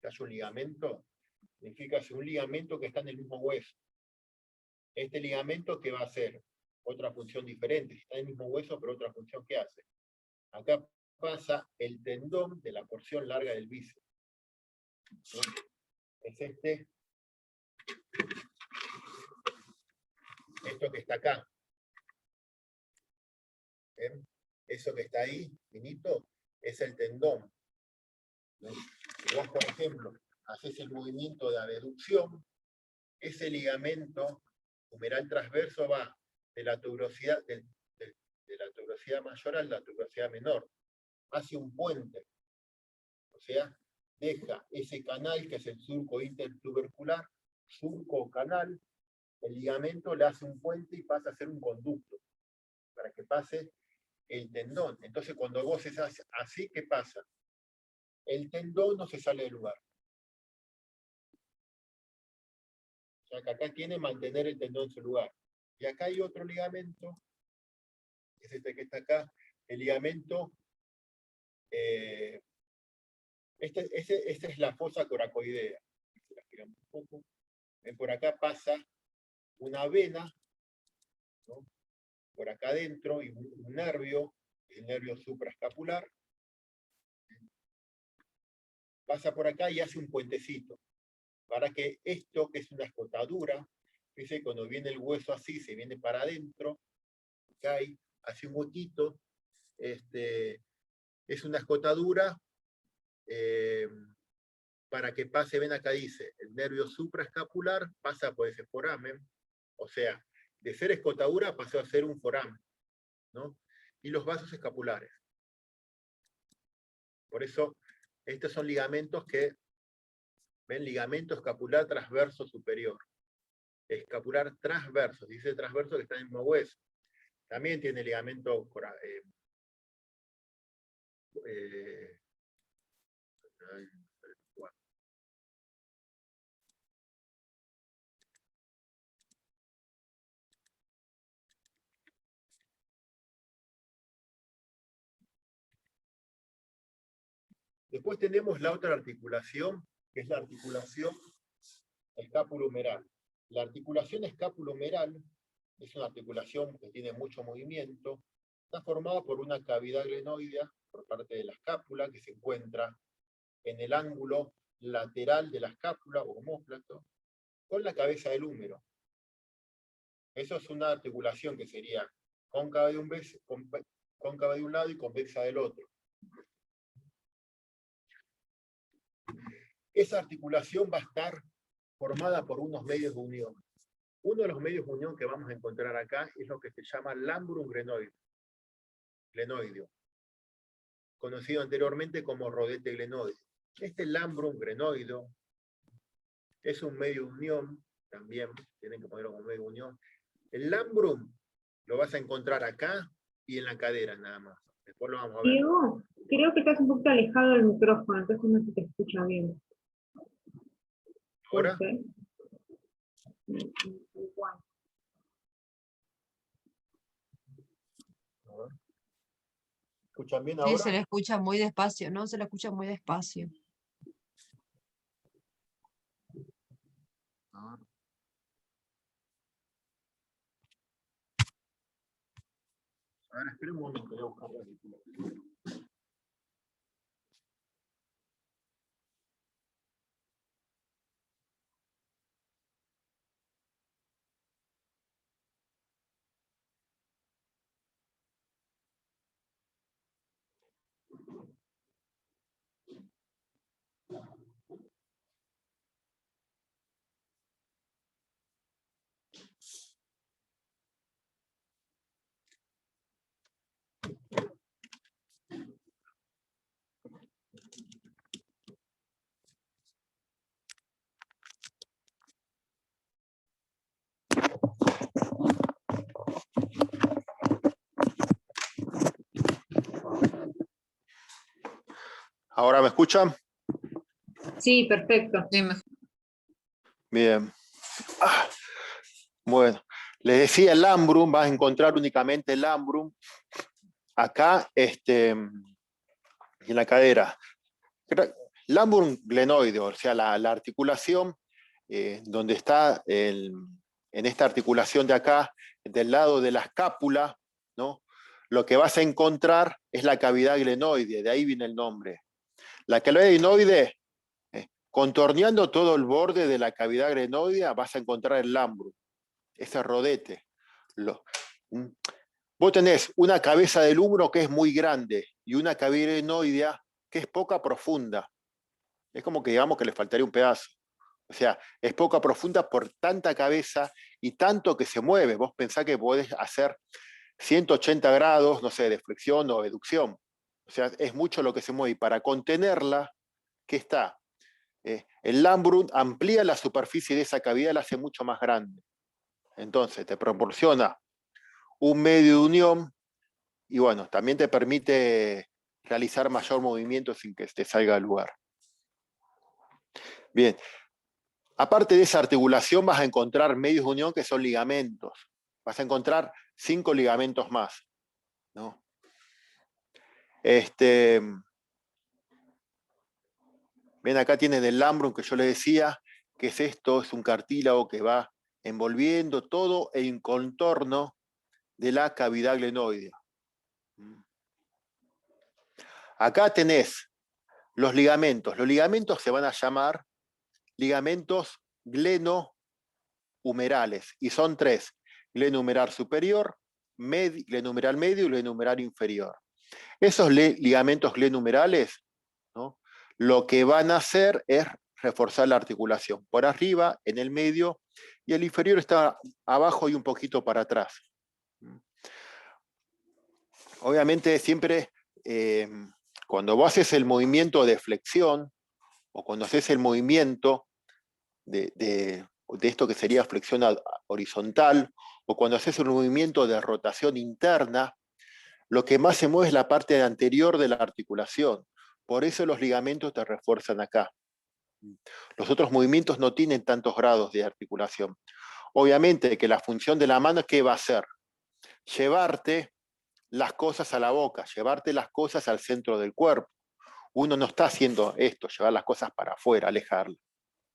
que hay un ligamento, significa que es un ligamento que está en el mismo hueso. Este ligamento, ¿qué va a hacer? Otra función diferente. Está en el mismo hueso, pero otra función que hace. Acá pasa el tendón de la porción larga del bíceps. ¿No? Es esto que está acá. ¿Ven? Eso que está ahí, finito, es el tendón. ¿No? Si vos, por ejemplo, haces el movimiento de abducción, ese ligamento humeral transverso va de la tuberosidad, de la tuberosidad mayor a la tuberosidad menor. Hace un puente. O sea, deja ese canal que es el surco intertubercular, surco o canal, el ligamento le hace un puente y pasa a ser un conducto, para que pase el tendón. Entonces cuando vos haces así, ¿qué pasa? El tendón no se sale del lugar. O sea que acá tiene mantener el tendón en su lugar. Y acá hay otro ligamento, es este que está acá, el ligamento, esta es la fosa coracoidea. Por acá pasa una vena, ¿no? Por acá adentro, y un nervio, el nervio supraescapular, pasa por acá y hace un puentecito, para que esto, que es una escotadura, fíjense, cuando viene el hueso así, se viene para adentro, cae, hace un huequito, es una escotadura, para que pase, ven acá dice, el nervio supraescapular pasa por ese foramen, o sea, de ser escotadura pasó a ser un foramen, ¿no? Y los vasos escapulares. Por eso, estos son ligamentos que, ven, ligamento escapular transverso superior. Escapular transverso, dice transverso que está en el mismo hueso. También tiene ligamento Después tenemos la otra articulación, que es la articulación escapulohumeral. La articulación escapulohumeral es una articulación que tiene mucho movimiento. Está formada por una cavidad glenoidea por parte de la escápula, que se encuentra en el ángulo lateral de la escápula, o omóplato, con la cabeza del húmero. Eso es una articulación que sería cóncava de un lado y convexa del otro. Esa articulación va a estar formada por unos medios de unión. Uno de los medios de unión que vamos a encontrar acá es lo que se llama lambrum glenoideo, conocido anteriormente como rodete glenoideo. Este lambrum glenoideo es un medio de unión, también tienen que ponerlo como medio de unión. El lambrum lo vas a encontrar acá y en la cadera nada más. Después lo vamos a ver. Diego, creo que estás un poquito alejado del micrófono, entonces no se te escucha bien. Ahora, ¿Escuchan bien Sí, ahora? se le escucha muy despacio, ¿no? Se le escucha muy despacio. A ver, espera un momento, voy a buscar la película. ¿Ahora me escuchan? Sí, perfecto. Sí, mejor. Bien. Bueno, les decía el Lambrum, vas a encontrar únicamente el Lambrum acá en la cadera. Lambrum glenoide, o sea, la articulación donde está en esta articulación de acá, del lado de la escápula, ¿no? Lo que vas a encontrar es la cavidad glenoide, de ahí viene el nombre. La cavidad glenoide, contorneando todo el borde de la cavidad glenoidea, vas a encontrar el Lambrum, ese rodete. Vos tenés una cabeza del húmero que es muy grande y una cavidad glenoidea que es poca profunda. Es como que digamos que le faltaría un pedazo. O sea, es poca profunda por tanta cabeza y tanto que se mueve. Vos pensás que podés hacer 180 grados, no sé, de flexión o educción. O sea, es mucho lo que se mueve. Y para contenerla, ¿qué está? El Lambrum amplía la superficie de esa cavidad y la hace mucho más grande. Entonces, te proporciona un medio de unión y bueno, también te permite realizar mayor movimiento sin que te salga del lugar. Bien, aparte de esa articulación vas a encontrar medios de unión que son ligamentos. Vas a encontrar 5 ligamentos más, ¿no? Ven, acá tienen el Lambrum que yo les decía, que es esto, es un cartílago que va envolviendo todo el contorno de la cavidad glenoidea. Acá tenés los ligamentos. Los ligamentos se van a llamar ligamentos glenohumerales, y son 3: glenohumeral superior, glenohumeral medio y glenohumeral inferior. Esos ligamentos glenohumerales, ¿no?, lo que van a hacer es reforzar la articulación. Por arriba, en el medio, y el inferior está abajo y un poquito para atrás. Obviamente siempre cuando vos haces el movimiento de flexión, o cuando haces el movimiento de esto que sería flexión horizontal, o cuando haces un movimiento de rotación interna, lo que más se mueve es la parte anterior de la articulación. Por eso los ligamentos te refuerzan acá. Los otros movimientos no tienen tantos grados de articulación. Obviamente que la función de la mano, ¿qué va a hacer? Llevarte las cosas a la boca, llevarte las cosas al centro del cuerpo. Uno no está haciendo esto, llevar las cosas para afuera, alejarlas.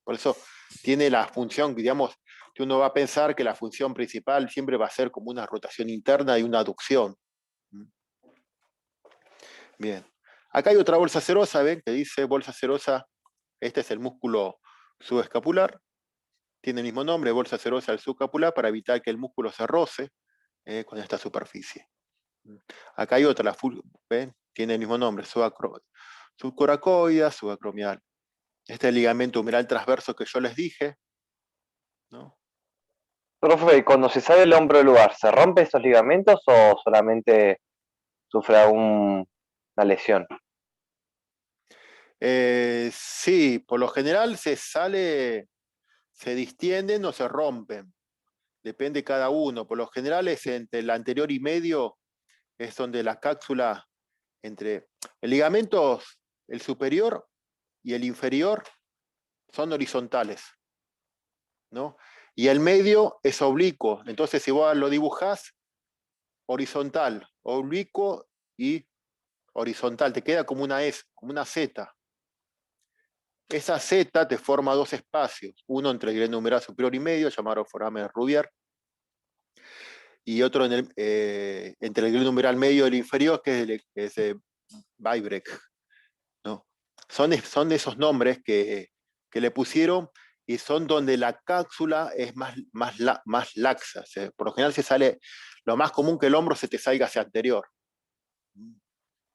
Por eso tiene la función, digamos, que uno va a pensar que la función principal siempre va a ser como una rotación interna y una aducción. Bien. Acá hay otra bolsa serosa, ¿ven? Que dice bolsa serosa, este es el músculo subescapular, tiene el mismo nombre, bolsa serosa del subescapular, para evitar que el músculo se roce con esta superficie. Acá hay otra, ¿ven? Tiene el mismo nombre, subcoracoidea, subacromial. Este es el ligamento humeral transverso que yo les dije, ¿no? Profe, cuando se sale el hombro del lugar, ¿se rompe esos ligamentos o solamente sufre una lesión? Sí, por lo general se distienden o se rompen. Depende cada uno. Por lo general es entre el anterior y medio, es donde la cápsula entre el ligamento, el superior y el inferior son horizontales, ¿no? Y el medio es oblicuo. Entonces, si vos lo dibujás, horizontal, oblicuo y horizontal, te queda como una S, como una Z. Esa Z te forma dos espacios, uno entre el glenohumeral superior y medio, llamado foramen Rubier, y otro entre el glenohumeral medio y el inferior, que es Weibrecht, ¿no? Son esos nombres que le pusieron y son donde la cápsula es más laxa. Por lo general se sale, lo más común que el hombro se te salga hacia anterior.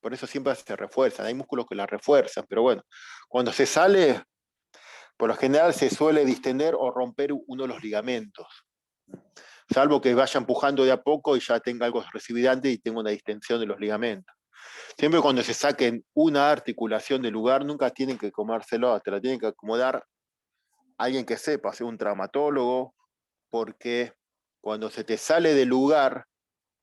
Por eso siempre se refuerzan. Hay músculos que la refuerzan, pero bueno, cuando se sale, por lo general se suele distender o romper uno de los ligamentos. Salvo que vaya empujando de a poco y ya tenga algo recividante y tenga una distensión de los ligamentos. Siempre cuando se saquen una articulación del lugar, nunca tienen que comérselo, te la tienen que acomodar alguien que sepa, sea un traumatólogo, porque cuando se te sale del lugar,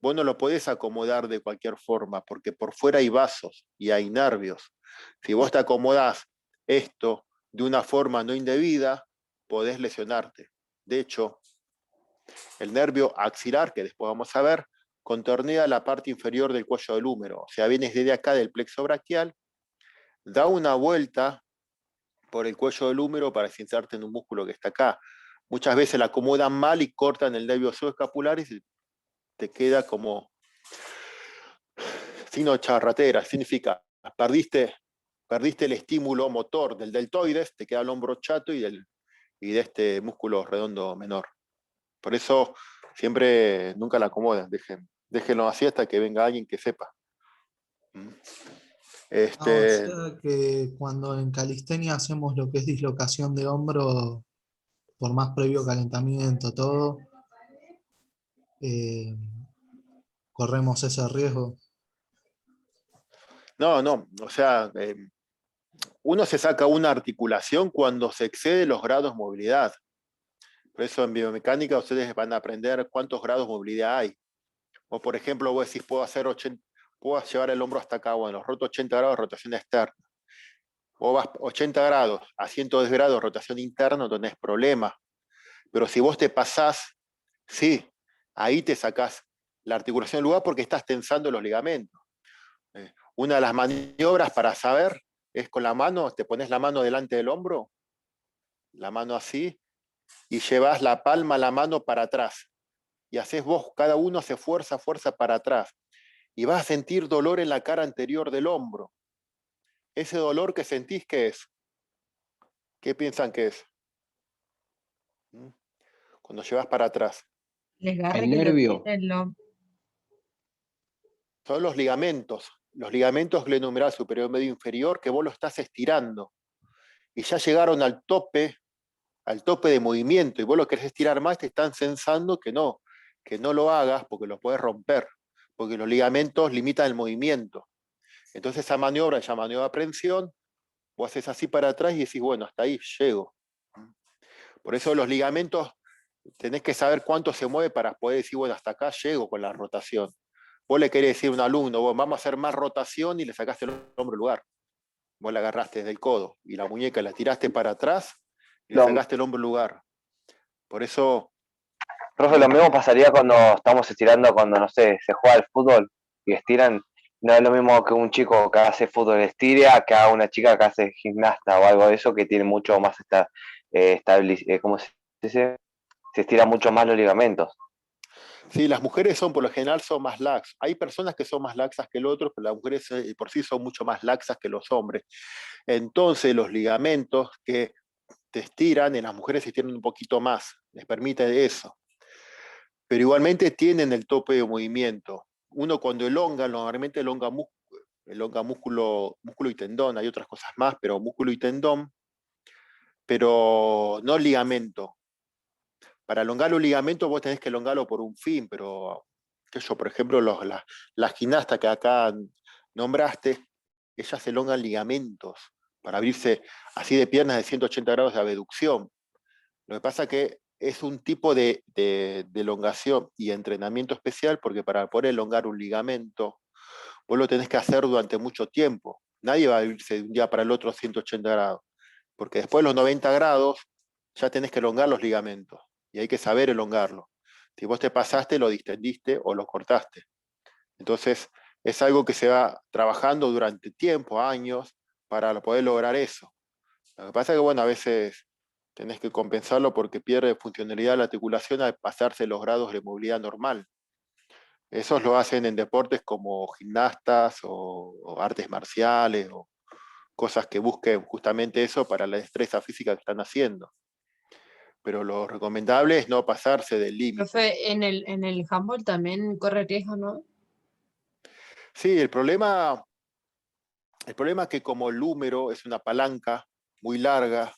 vos no lo podés acomodar de cualquier forma, porque por fuera hay vasos y hay nervios. Si vos te acomodás esto de una forma no indebida, podés lesionarte. De hecho, el nervio axilar, que después vamos a ver, contornea la parte inferior del cuello del húmero. O sea, vienes desde acá del plexo braquial, da una vuelta por el cuello del húmero para insertarte en un músculo que está acá. Muchas veces la acomodan mal y cortan el nervio subescapular y te queda como signo charratera. Significa, perdiste el estímulo motor del deltoides, te queda el hombro chato y de este músculo redondo menor. Por eso siempre nunca la acomodan, déjenlo así hasta que venga alguien que sepa. O sea que cuando en calistenia hacemos lo que es dislocación de hombro, por más previo calentamiento, todo, corremos ese riesgo. No, o sea, uno se saca una articulación cuando se excede los grados de movilidad. Por eso en biomecánica ustedes van a aprender cuántos grados de movilidad hay. O por ejemplo, vos decís, puedo llevar el hombro hasta acá, bueno, roto 80 grados de rotación externa. Vos vas 80 grados a 110 grados de rotación interna, no tenés problema. Pero si vos te pasás, sí, ahí te sacás la articulación del lugar porque estás tensando los ligamentos. Una de las maniobras para saber es con la mano, te pones la mano delante del hombro, la mano así, y llevas la palma de la mano para atrás. Y haces vos, cada uno hace fuerza para atrás. Y vas a sentir dolor en la cara anterior del hombro. Ese dolor que sentís, ¿qué es? ¿Qué piensan que es? Cuando llevas para atrás. Les agarre El que lo nervio. tiene el hombro. Son los ligamentos glenohumeral superior medio inferior, que vos lo estás estirando. Y ya llegaron al tope de movimiento, y vos lo querés estirar más, te están sensando que no lo hagas porque lo puedes romper, porque los ligamentos limitan el movimiento. Entonces esa maniobra de aprehensión, vos haces así para atrás y decís, bueno, hasta ahí llego. Por eso los ligamentos tenés que saber cuánto se mueve para poder decir, bueno, hasta acá llego con la rotación. Vos le querés decir a un alumno, vamos a hacer más rotación y le sacaste el hombro al lugar. Vos la agarraste desde el codo y la muñeca la tiraste para atrás y le sacaste el hombro al lugar. Por eso... Profe, lo mismo pasaría cuando estamos estirando, cuando, no sé, se juega al fútbol y estiran. No es lo mismo que un chico que hace fútbol estira que a una chica que hace gimnasta o algo de eso, que tiene mucho más ¿cómo se dice? Se estiran mucho más los ligamentos. Sí, las mujeres por lo general son más laxas. Hay personas que son más laxas que el otro, pero las mujeres por sí son mucho más laxas que los hombres. Entonces los ligamentos que te estiran, en las mujeres se estiran un poquito más, les permite eso. Pero igualmente tienen el tope de movimiento. Uno cuando elonga, normalmente elonga músculo y tendón, hay otras cosas más, pero músculo y tendón, pero no ligamento. Para elongar un ligamento vos tenés que elongarlo por un fin, pero por ejemplo, las gimnastas que acá nombraste, ellas elongan ligamentos para abrirse así de piernas de 180 grados de abducción. Lo que pasa es que es un tipo de elongación y entrenamiento especial, porque para poder elongar un ligamento, vos lo tenés que hacer durante mucho tiempo. Nadie va a abrirse de un día para el otro 180 grados, porque después de los 90 grados ya tenés que elongar los ligamentos, y hay que saber elongarlo. Si vos te pasaste, lo distendiste o lo cortaste. Entonces, es algo que se va trabajando durante tiempo, años, para poder lograr eso. Lo que pasa es que, bueno, a veces tenés que compensarlo porque pierde funcionalidad la articulación al pasarse los grados de movilidad normal. Esos lo hacen en deportes como gimnastas o artes marciales o cosas que busquen justamente eso para la destreza física que están haciendo. Pero lo recomendable es no pasarse del límite. Profe, en el handball también corre riesgo, ¿no? Sí, el problema es que como el húmero es una palanca muy larga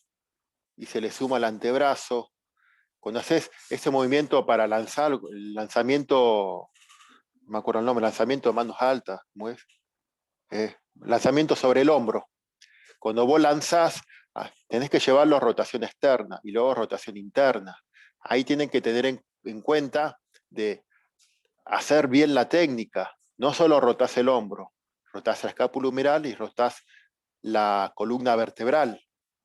y se le suma el antebrazo, cuando haces ese movimiento para lanzar, el lanzamiento, no me acuerdo el nombre, lanzamiento de manos altas, ¿cómo es? Lanzamiento sobre el hombro. Cuando vos lanzás, tenés que llevarlo a rotación externa y luego rotación interna. Ahí tienen que tener en cuenta de hacer bien la técnica. No solo rotás el hombro, rotás la escápula humeral y rotás la columna vertebral.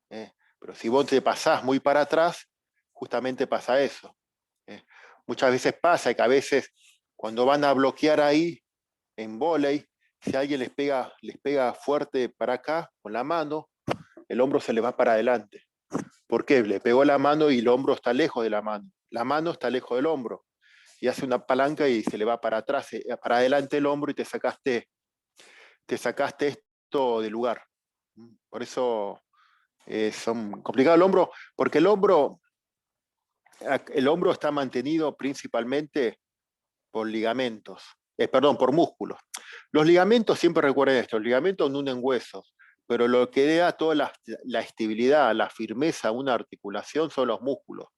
Pero si vos te pasás muy para atrás, justamente pasa eso. Muchas veces pasa que a veces cuando van a bloquear ahí en vóley, si alguien les pega fuerte para acá con la mano, el hombro se le va para adelante. ¿Por qué? Le pegó la mano y el hombro está lejos de la mano. La mano está lejos del hombro. Y hace una palanca y se le va para atrás, para adelante el hombro y te sacaste esto de lugar. Por eso son complicados el hombro, porque el hombro está mantenido principalmente por ligamentos, por músculos. Los ligamentos, siempre recuerden esto, los ligamentos no unen huesos, pero lo que da toda la estabilidad, la firmeza a una articulación son los músculos.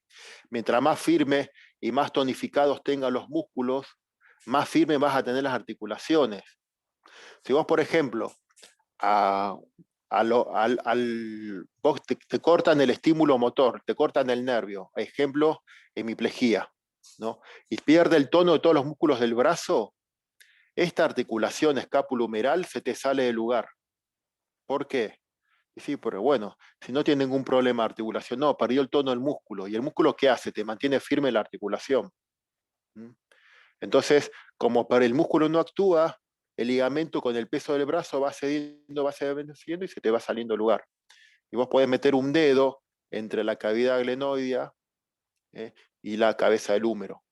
Mientras más firmes y más tonificados tengan los músculos, más firmes vas a tener las articulaciones. Si vos, por ejemplo, vos te cortan el estímulo motor, te cortan el nervio, ejemplo, hemiplegia, ¿no? Y pierde el tono de todos los músculos del brazo, esta articulación escápulo-humeral se te sale del lugar. ¿Por qué? Y sí, pero bueno, si no tiene ningún problema de articulación, no, perdió el tono del músculo. ¿Y el músculo qué hace? Te mantiene firme la articulación. Entonces, como para el músculo no actúa, el ligamento con el peso del brazo va cediendo y se te va saliendo del lugar. Y vos podés meter un dedo entre la cavidad glenoidea y la cabeza del húmero,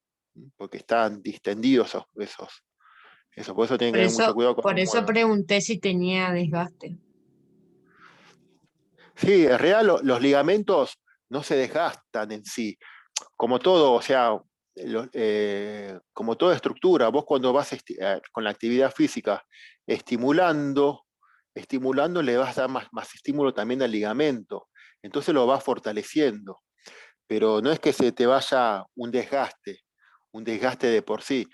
porque están distendidos esos. Por eso tienen que tener mucho cuidado Por cuando eso muevan. pregunté si tenía desgaste. Sí, en realidad los ligamentos no se desgastan en sí. Como todo, o sea, como toda estructura, vos cuando vas con la actividad física estimulando, le vas a dar más estímulo también al ligamento. Entonces lo vas fortaleciendo. Pero no es que se te vaya un desgaste de por sí.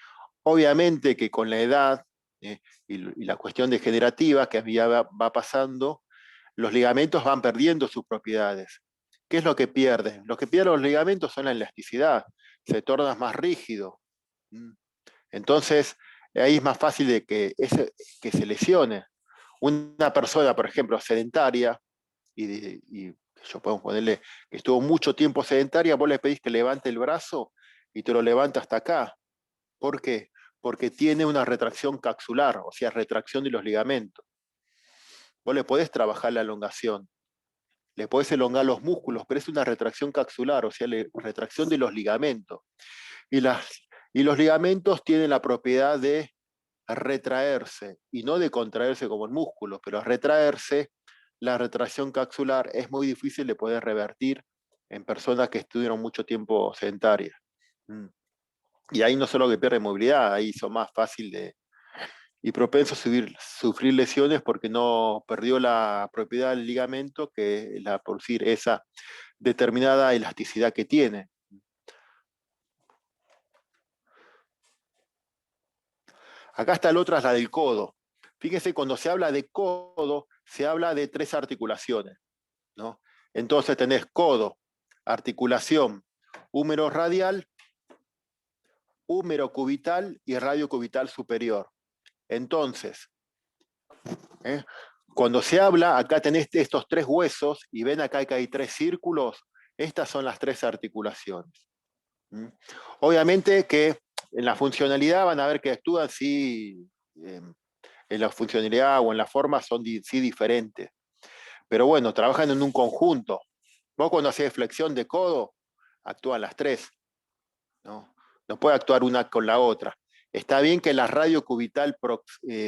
Obviamente que con la edad y la cuestión degenerativa que va pasando, los ligamentos van perdiendo sus propiedades. ¿Qué es lo que pierden? Lo que pierden los ligamentos son la elasticidad, se tornan más rígidos. Entonces, ahí es más fácil de que se lesione. Una persona, por ejemplo, sedentaria, y yo podemos ponerle que estuvo mucho tiempo sedentaria, vos le pedís que levante el brazo y te lo levanta hasta acá. ¿Por qué? Porque tiene una retracción capsular, o sea, retracción de los ligamentos. Vos le podés trabajar la elongación, le podés elongar los músculos, pero es una retracción capsular, o sea, retracción de los ligamentos. Y los ligamentos tienen la propiedad de retraerse, y no de contraerse como el músculo, pero retraerse. La retracción capsular es muy difícil de poder revertir en personas que estuvieron mucho tiempo sedentarias. Y ahí no solo que pierde movilidad, ahí son más fácil y propenso a sufrir lesiones porque no perdió la propiedad del ligamento, que es la producir esa determinada elasticidad que tiene. Acá está la otra, es la del codo. Fíjense, cuando se habla de codo, se habla de 3 articulaciones, ¿no? Entonces tenés codo, articulación, húmero radial, húmero cubital y radio cubital superior. Entonces, cuando se habla, acá tenés estos 3 huesos y ven acá que hay 3 círculos, estas son las 3 articulaciones. Obviamente que en la funcionalidad van a ver que actúan sí, en la funcionalidad o en la forma son sí diferentes. Pero bueno, trabajan en un conjunto. Vos cuando hacés flexión de codo, actúan las tres, ¿no? No puede actuar una con la otra. Está bien que la radio cubital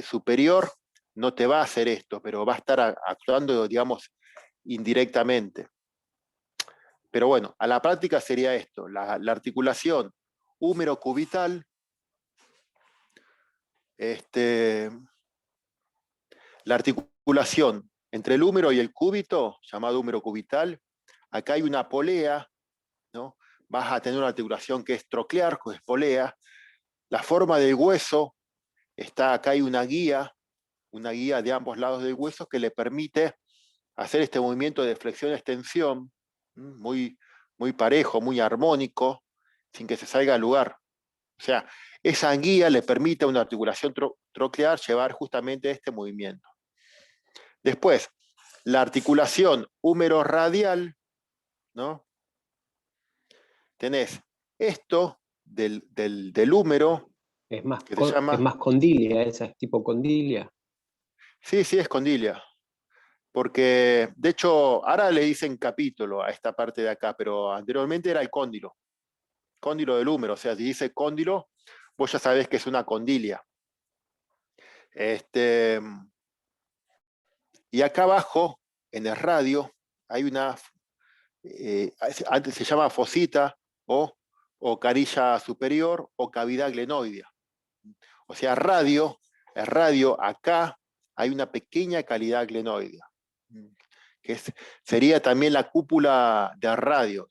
superior no te va a hacer esto, pero va a estar actuando, digamos, indirectamente. Pero bueno, a la práctica sería esto, la articulación húmero cubital, la articulación entre el húmero y el cúbito, llamado húmero cubital, acá hay una polea, ¿no? Vas a tener una articulación que es troclear, que es polea. La forma del hueso, acá hay una guía de ambos lados del hueso que le permite hacer este movimiento de flexión-extensión, muy, muy parejo, muy armónico, sin que se salga del lugar. O sea, esa guía le permite a una articulación troclear llevar justamente este movimiento. Después, la articulación húmero-radial, ¿no? Tenés esto del húmero, Es más, que se llama... es más condilia, esa es tipo condilia. Sí, es condilia. Porque, de hecho, ahora le dicen capítulo a esta parte de acá, pero anteriormente era el cóndilo. Cóndilo del húmero, o sea, si dice cóndilo, vos ya sabés que es una condilia. Y acá abajo, en el radio, hay una, antes se llama fosita o carilla superior o cavidad glenoidea. O sea, el radio acá hay una pequeña cavidad glenoidea, que sería también la cúpula de radio.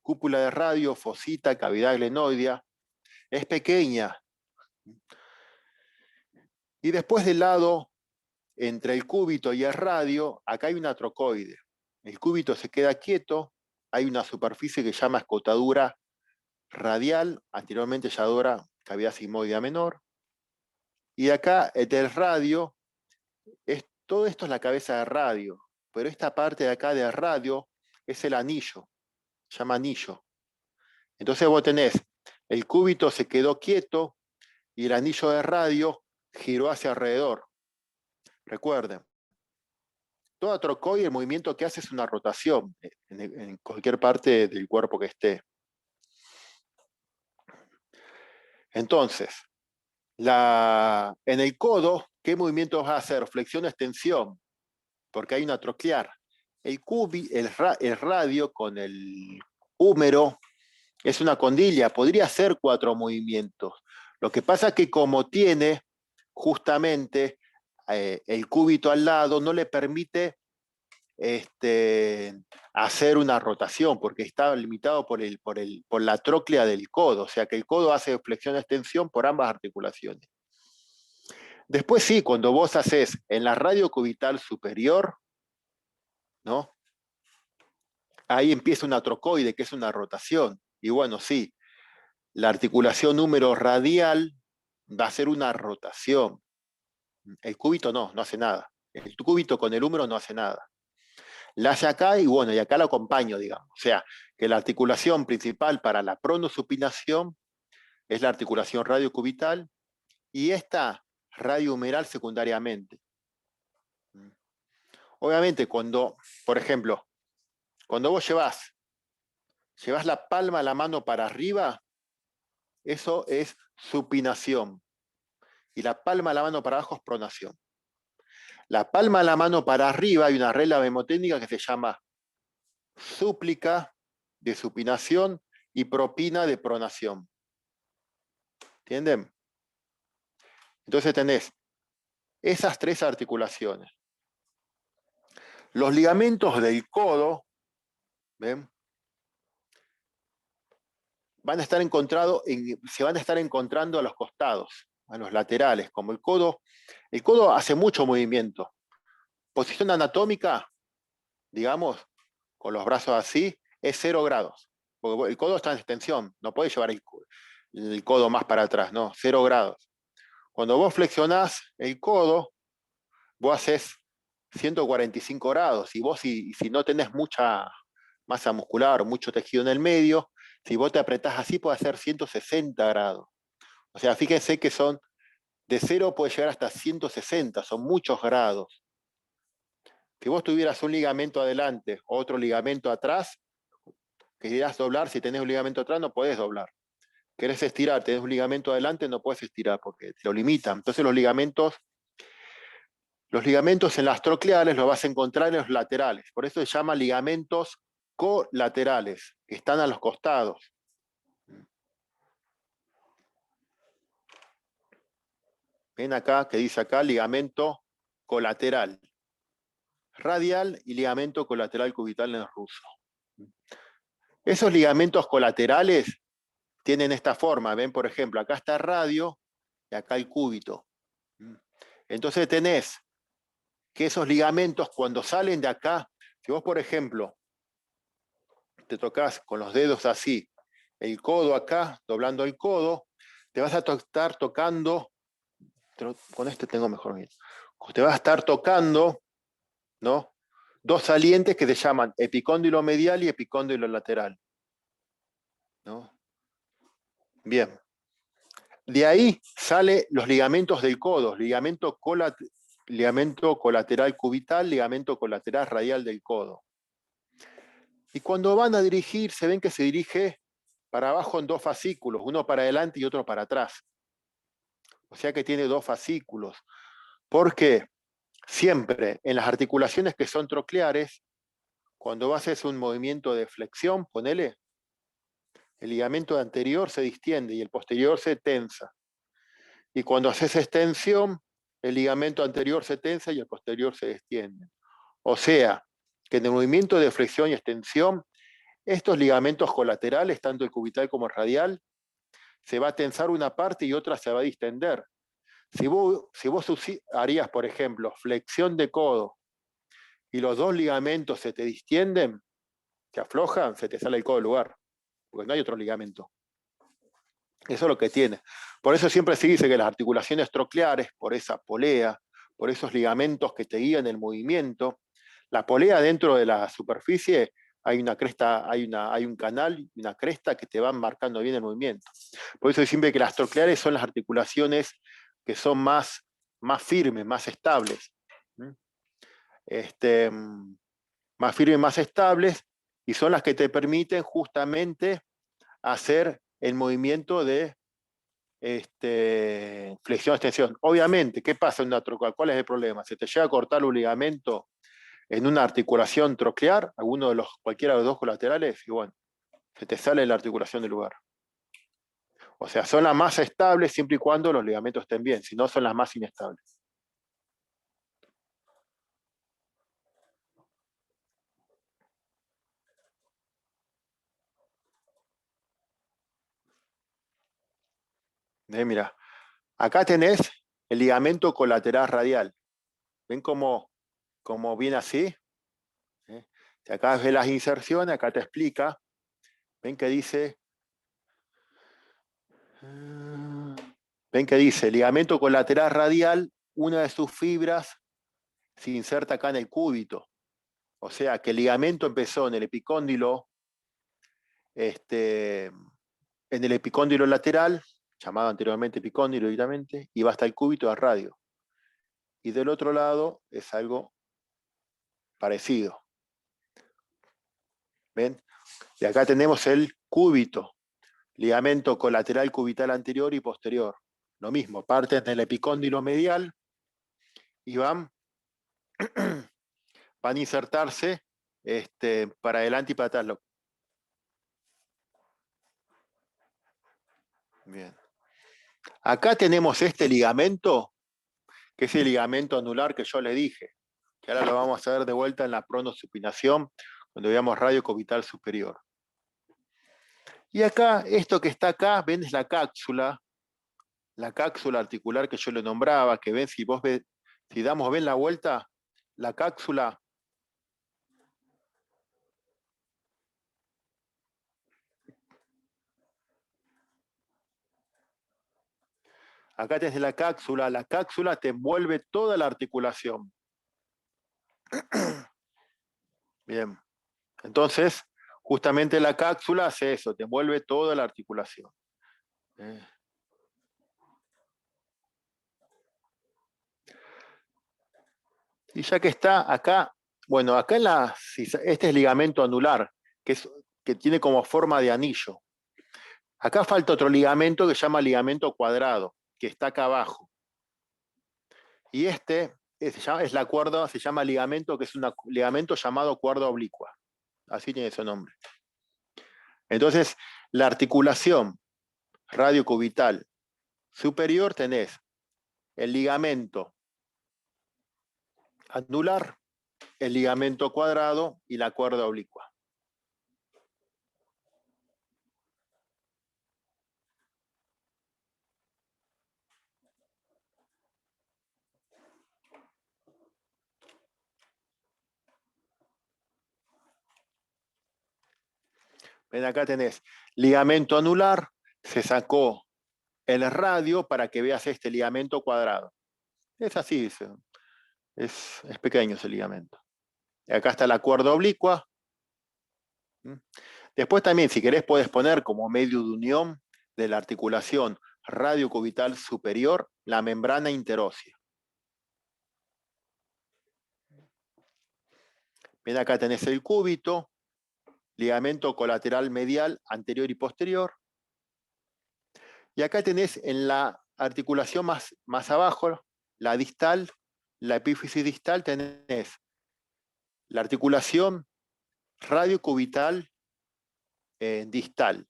Cúpula de radio, fosita, cavidad glenoidea, es pequeña. Y después del lado, entre el cúbito y el radio, acá hay una trocoide. El cúbito se queda quieto, hay una superficie que se llama escotadura radial, anteriormente llamada cavidad sigmoidea menor. Y acá, del radio, todo esto es la cabeza de radio, pero esta parte de acá de radio es el anillo, se llama anillo. Entonces vos tenés, el cúbito se quedó quieto y el anillo de radio giró hacia alrededor. Recuerden, toda trocoide, el movimiento que hace es una rotación en cualquier parte del cuerpo que esté. Entonces, en el codo, ¿qué movimientos va a hacer? Flexión-extensión, porque hay una troclear. El radio con el húmero es una condilla, podría hacer 4 movimientos. Lo que pasa es que como tiene justamente el cúbito al lado, no le permite hacer una rotación, porque está limitado por la tróclea del codo, o sea que el codo hace flexión-extensión por ambas articulaciones. Después sí, cuando vos haces en la radio cubital superior, ¿no? Ahí empieza una trocoide, que es una rotación. Y bueno, sí, la articulación húmero radial va a ser una rotación. El cúbito no hace nada. El cúbito con el húmero no hace nada. La hace acá y bueno, y acá lo acompaño, digamos. O sea, que la articulación principal para la pronosupinación es la articulación radiocubital y esta radiohumeral secundariamente. Obviamente, por ejemplo, cuando vos llevas la palma de la mano para arriba, eso es supinación. Y la palma de la mano para abajo es pronación. La palma de la mano para arriba hay una regla memotécnica que se llama súplica de supinación y propina de pronación. ¿Entienden? Entonces tenés esas 3 articulaciones. Los ligamentos del codo, ¿ven? Se van a estar encontrando a los costados, a los laterales, como el codo. El codo hace mucho movimiento. Posición anatómica, digamos, con los brazos así, es 0 grados. Porque el codo está en extensión, no podés llevar el codo más para atrás, no, 0 grados. Cuando vos flexionás el codo, vos haces 145 grados, y vos si no tenés mucha masa muscular o mucho tejido en el medio, si vos te apretás así, puede hacer 160 grados. O sea, fíjense que son De 0 puede llegar hasta 160, son muchos grados. Si vos tuvieras un ligamento adelante, otro ligamento atrás, querías doblar, si tenés un ligamento atrás no podés doblar. Querés estirar, tenés un ligamento adelante, no podés estirar porque te lo limitan. Entonces los ligamentos en las trocleares los vas a encontrar en los laterales. Por eso se llaman ligamentos colaterales, que están a los costados. Ven acá, que dice acá, ligamento colateral. Radial y ligamento colateral cubital en el ruso. Esos ligamentos colaterales tienen esta forma. Ven, por ejemplo, acá está el radio y acá el cúbito. Entonces tenés que esos ligamentos cuando salen de acá, si vos, por ejemplo, te tocas con los dedos así, el codo acá, doblando el codo, te vas a estar tocando, con este tengo mejor bien, te vas a estar tocando, ¿no? Dos salientes que se llaman epicóndilo medial y epicóndilo lateral, ¿no? Bien. De ahí salen los ligamentos del codo, ligamento colateral cubital, ligamento colateral radial del codo. Y cuando van a dirigir, se ven que se dirige para abajo en dos fascículos, uno para adelante y otro para atrás. O sea que tiene dos fascículos. Porque siempre en las articulaciones que son trocleares, cuando haces un movimiento de flexión, ponele, el ligamento anterior se distiende y el posterior se tensa. Y cuando haces extensión, el ligamento anterior se tensa y el posterior se distiende. O sea, que en el movimiento de flexión y extensión, estos ligamentos colaterales, tanto el cubital como el radial, se va a tensar una parte y otra se va a distender. Si vos harías, por ejemplo, flexión de codo y los dos ligamentos se te distienden, se aflojan, se te sale el codo del lugar, porque no hay otro ligamento. Eso es lo que tiene. Por eso siempre se dice que las articulaciones trocleares, por esa polea, por esos ligamentos que te guían el movimiento, la polea dentro de la superficie hay una cresta, hay un canal, una cresta que te van marcando bien el movimiento. Por eso siempre que las trocleares son las articulaciones que son más firmes, más estables. Más firmes, más estables, y son las que te permiten justamente hacer el movimiento de flexión-extensión. Obviamente, ¿qué pasa en una troclear? ¿Cuál es el problema? Se te llega a cortar un ligamento en una articulación troclear, cualquiera de los dos colaterales, y bueno, se te sale la articulación del lugar. O sea, son las más estables siempre y cuando los ligamentos estén bien, si no son las más inestables. Mira, acá tenés el ligamento colateral radial. ¿Ven cómo viene así? Acá ves las inserciones, acá te explica. Ven que dice ligamento colateral radial, una de sus fibras se inserta acá en el cúbito. O sea que el ligamento empezó en el epicóndilo, en el epicóndilo lateral, llamado anteriormente epicóndilo directamente, y va hasta el cúbito del radio. Y del otro lado es algo parecido. ¿Ven? Y acá tenemos el cúbito, ligamento colateral cubital anterior y posterior. Lo mismo, parten del epicóndilo medial y van a insertarse para adelante y para atrás. Bien. Acá tenemos este ligamento, que es el ligamento anular que yo le dije, que ahora lo vamos a ver de vuelta en la pronosupinación, cuando veamos radio cubital superior. Y acá, esto que está acá, ven, es la cápsula articular que yo le nombraba, que ven, si damos la vuelta, la cápsula acá tenés la cápsula te envuelve toda la articulación. Bien, entonces, justamente la cápsula hace eso, te envuelve toda la articulación. Y ya que está acá, bueno, acá este es ligamento anular, que tiene como forma de anillo. Acá falta otro ligamento que se llama ligamento cuadrado, que está acá abajo. Y es la cuerda, se llama ligamento, que es un ligamento llamado cuerda oblicua. Así tiene su nombre. Entonces, la articulación radiocubital superior tenés el ligamento anular, el ligamento cuadrado y la cuerda oblicua. Ven, acá tenés ligamento anular, se sacó el radio para que veas este ligamento cuadrado. Es así, es pequeño ese ligamento. Y acá está la cuerda oblicua. Después también, si querés, podés poner como medio de unión de la articulación radiocubital superior la membrana interósea. Ven, acá tenés el cúbito, ligamento colateral medial anterior y posterior. Y acá tenés en la articulación más abajo, la distal, la epífisis distal, tenés la articulación radiocubital distal,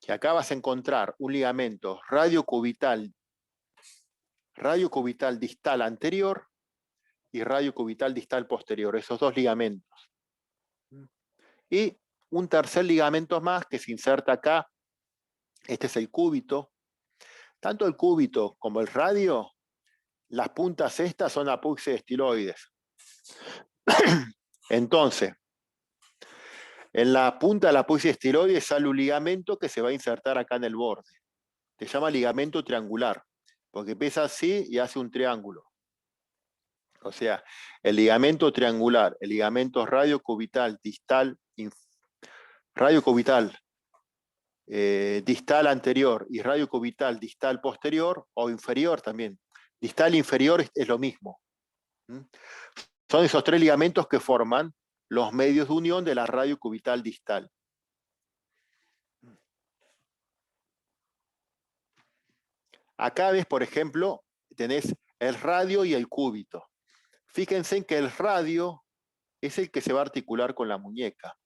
que acá vas a encontrar un ligamento radiocubital distal anterior y radiocubital distal posterior, esos dos ligamentos. Y un tercer ligamento más que se inserta acá, este es el cúbito. Tanto el cúbito como el radio, las puntas estas son apoxis estiloides. Entonces, en la punta de la apoxis estiloide sale un ligamento que se va a insertar acá en el borde. Se llama ligamento triangular, porque empieza así y hace un triángulo. O sea, el ligamento triangular, el ligamento radiocubital distal, distal anterior y radiocubital distal posterior o inferior también. Distal inferior es lo mismo. Son esos tres ligamentos que forman los medios de unión de la radiocubital distal. Acá ves, por ejemplo, tenés el radio y el cúbito. Fíjense en que el radio es el que se va a articular con la muñeca.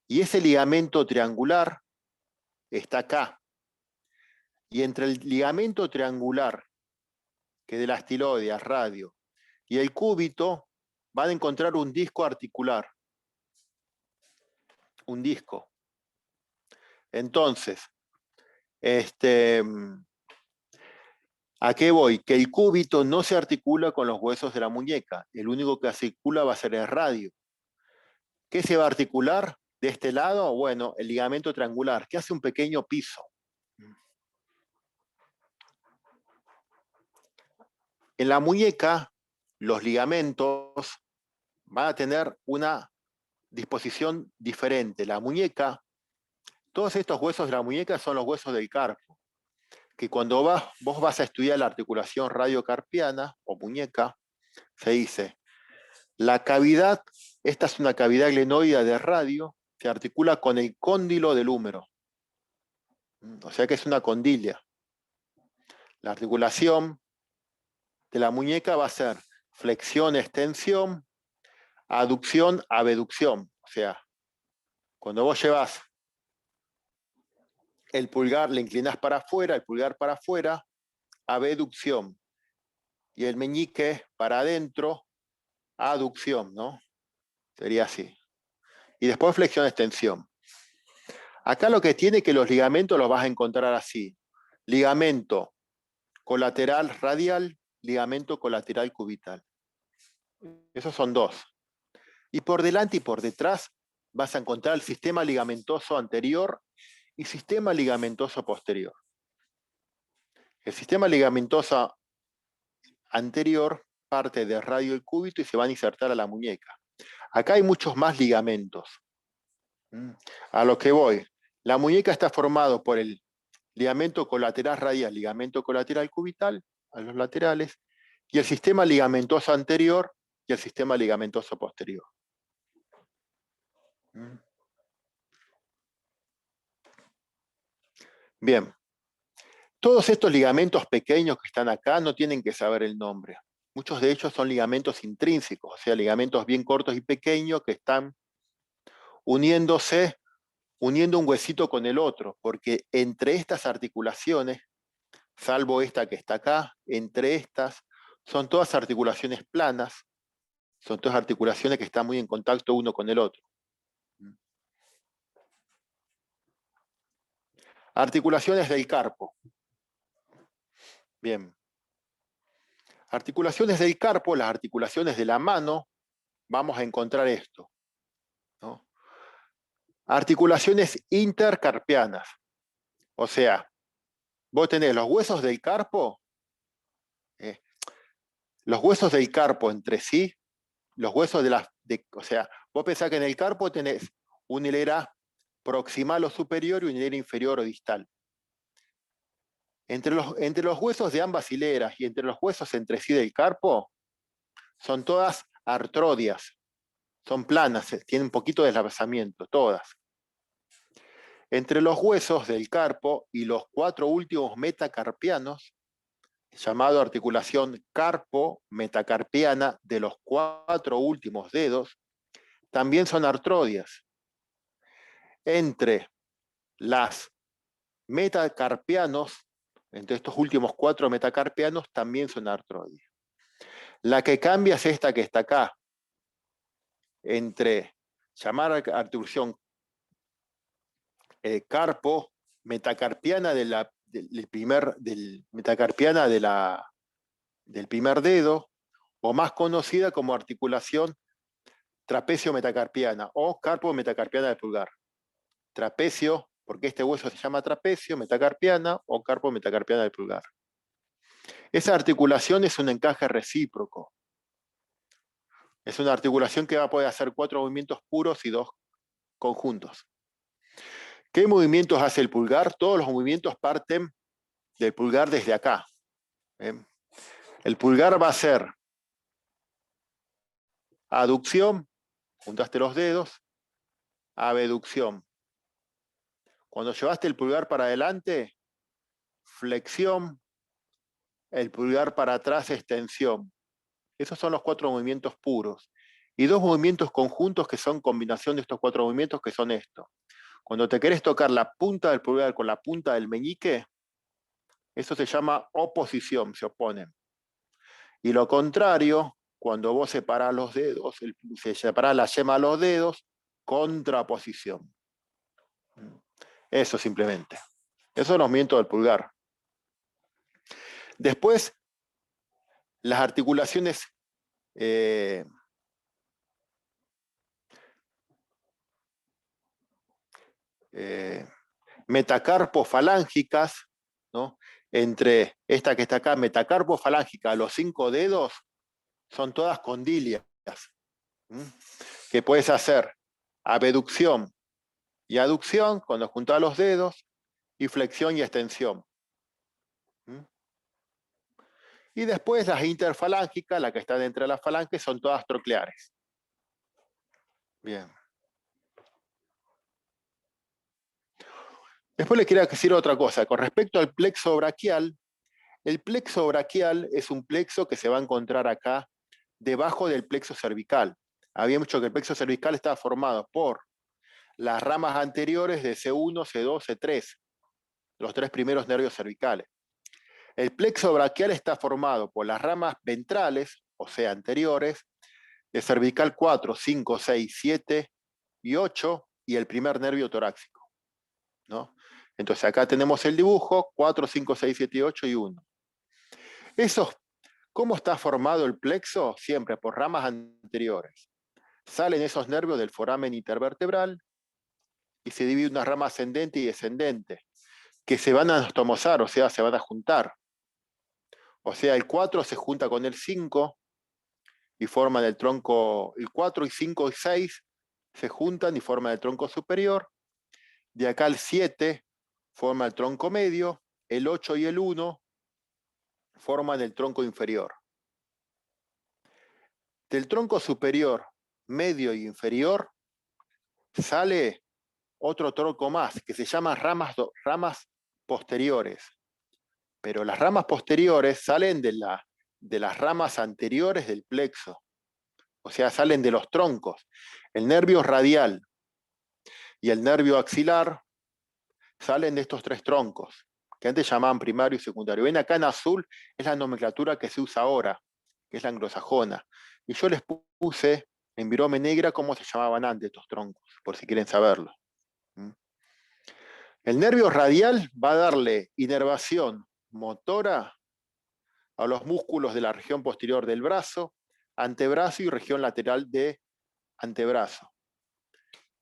Y ese ligamento triangular está acá. Y entre el ligamento triangular, que es de la estiloide, radio, y el cúbito, van a encontrar un disco articular. Un disco. Entonces, ¿a qué voy? Que el cúbito no se articula con los huesos de la muñeca. El único que articula va a ser el radio. ¿Qué se va a articular de este lado? Bueno, el ligamento triangular, que hace un pequeño piso. En la muñeca, los ligamentos van a tener una disposición diferente. La muñeca, todos estos huesos de la muñeca son los huesos del carpo, que cuando vos vas a estudiar la articulación radiocarpiana o muñeca, se dice, la cavidad, esta es una cavidad glenoidea de radio, se articula con el cóndilo del húmero. O sea que es una condilia. La articulación de la muñeca va a ser flexión, extensión, aducción, abducción. O sea, cuando vos llevas el pulgar, le inclinás para afuera, el pulgar para afuera, abducción. Y el meñique para adentro, aducción, ¿no? Sería así. Y después flexión, extensión. Acá lo que tiene que los ligamentos los vas a encontrar así. Ligamento colateral radial, ligamento colateral cubital. Esos son dos. Y por delante y por detrás vas a encontrar el sistema ligamentoso anterior y sistema ligamentoso posterior. El sistema ligamentoso anterior parte del radio del cúbito y se van a insertar a la muñeca. Acá hay muchos más ligamentos. A lo que voy, la muñeca está formada por el ligamento colateral radial, ligamento colateral cubital, a los laterales, y el sistema ligamentoso anterior y el sistema ligamentoso posterior. Bien. Todos estos ligamentos pequeños que están acá no tienen que saber el nombre. Muchos de ellos son ligamentos intrínsecos, o sea, ligamentos bien cortos y pequeños que están uniendo un huesito con el otro, porque entre estas articulaciones, salvo esta que está acá, entre estas son todas articulaciones planas, son todas articulaciones que están muy en contacto uno con el otro. Articulaciones del carpo. Bien. Articulaciones del carpo, las articulaciones de la mano, vamos a encontrar esto, ¿no? Articulaciones intercarpianas. O sea, vos tenés los huesos del carpo, entre sí, los huesos o sea, vos pensás que en el carpo tenés una hilera proximal o superior y una hilera inferior o distal. Entre los huesos de ambas hileras y entre los huesos entre sí del carpo, son todas artrodias, son planas, tienen un poquito de desplazamiento, todas. Entre los huesos del carpo y los 4 últimos metacarpianos, llamado articulación carpo-metacarpiana de los 4 últimos dedos, también son artrodias. Entre las metacarpianos, entre estos últimos 4 metacarpianos, también son artrodias. La que cambia es esta que está acá, entre llamar articulación carpo metacarpiana del primer dedo, o más conocida como articulación trapecio metacarpiana o carpo metacarpiana del pulgar. Trapecio, porque este hueso se llama trapecio, metacarpiana o carpo metacarpiana del pulgar. Esa articulación es un encaje recíproco. Es una articulación que va a poder hacer 4 movimientos puros y 2 conjuntos. ¿Qué movimientos hace el pulgar? Todos los movimientos parten del pulgar desde acá. El pulgar va a hacer aducción, juntaste los dedos, abducción. Cuando llevaste el pulgar para adelante, flexión, el pulgar para atrás, extensión. Esos son los 4 movimientos puros. Y 2 movimientos conjuntos que son combinación de estos 4 movimientos, que son estos. Cuando te querés tocar la punta del pulgar con la punta del meñique, eso se llama oposición, se oponen. Y lo contrario, cuando vos separás los dedos, se separa la yema de los dedos, contraposición. Eso simplemente. Esos son los movimientos del pulgar. Después, las articulaciones metacarpofalángicas, ¿no? Entre esta que está acá, metacarpofalángica, los 5 dedos, son todas condilias, que puedes hacer abducción y aducción cuando juntás los dedos, y flexión y extensión. Y después las interfalángicas, las que están entre las falanges, son todas trocleares. Bien. Después les quería decir otra cosa. Con respecto al plexo braquial, el plexo braquial es un plexo que se va a encontrar acá, debajo del plexo cervical. Habíamos dicho que el plexo cervical estaba formado por las ramas anteriores de C1, C2, C3, los 3 primeros nervios cervicales. El plexo braquial está formado por las ramas ventrales, o sea, anteriores, de cervical 4, 5, 6, 7 y 8, y el primer nervio torácico, ¿no? Entonces acá tenemos el dibujo, 4, 5, 6, 7 y 8 y 1. ¿Cómo está formado el plexo? Siempre por ramas anteriores. Salen esos nervios del foramen intervertebral y se divide una rama ascendente y descendente, que se van a anastomosar, o sea, se van a juntar. O sea, el 4 se junta con el 5 y forman el tronco, el 4 y 5 y 6 se juntan y forman el tronco superior. De acá el 7 forma el tronco medio, el 8 y el 1 forman el tronco inferior. Del tronco superior, medio e inferior, sale otro tronco más, que se llama ramas posteriores. Pero las ramas posteriores salen de las ramas anteriores del plexo. O sea, salen de los troncos. El nervio radial y el nervio axilar salen de estos tres troncos, que antes llamaban primario y secundario. Ven acá en azul, es la nomenclatura que se usa ahora, que es la anglosajona. Y yo les puse en virome negra cómo se llamaban antes estos troncos, por si quieren saberlo. El nervio radial va a darle inervación motora a los músculos de la región posterior del brazo, antebrazo y región lateral de antebrazo,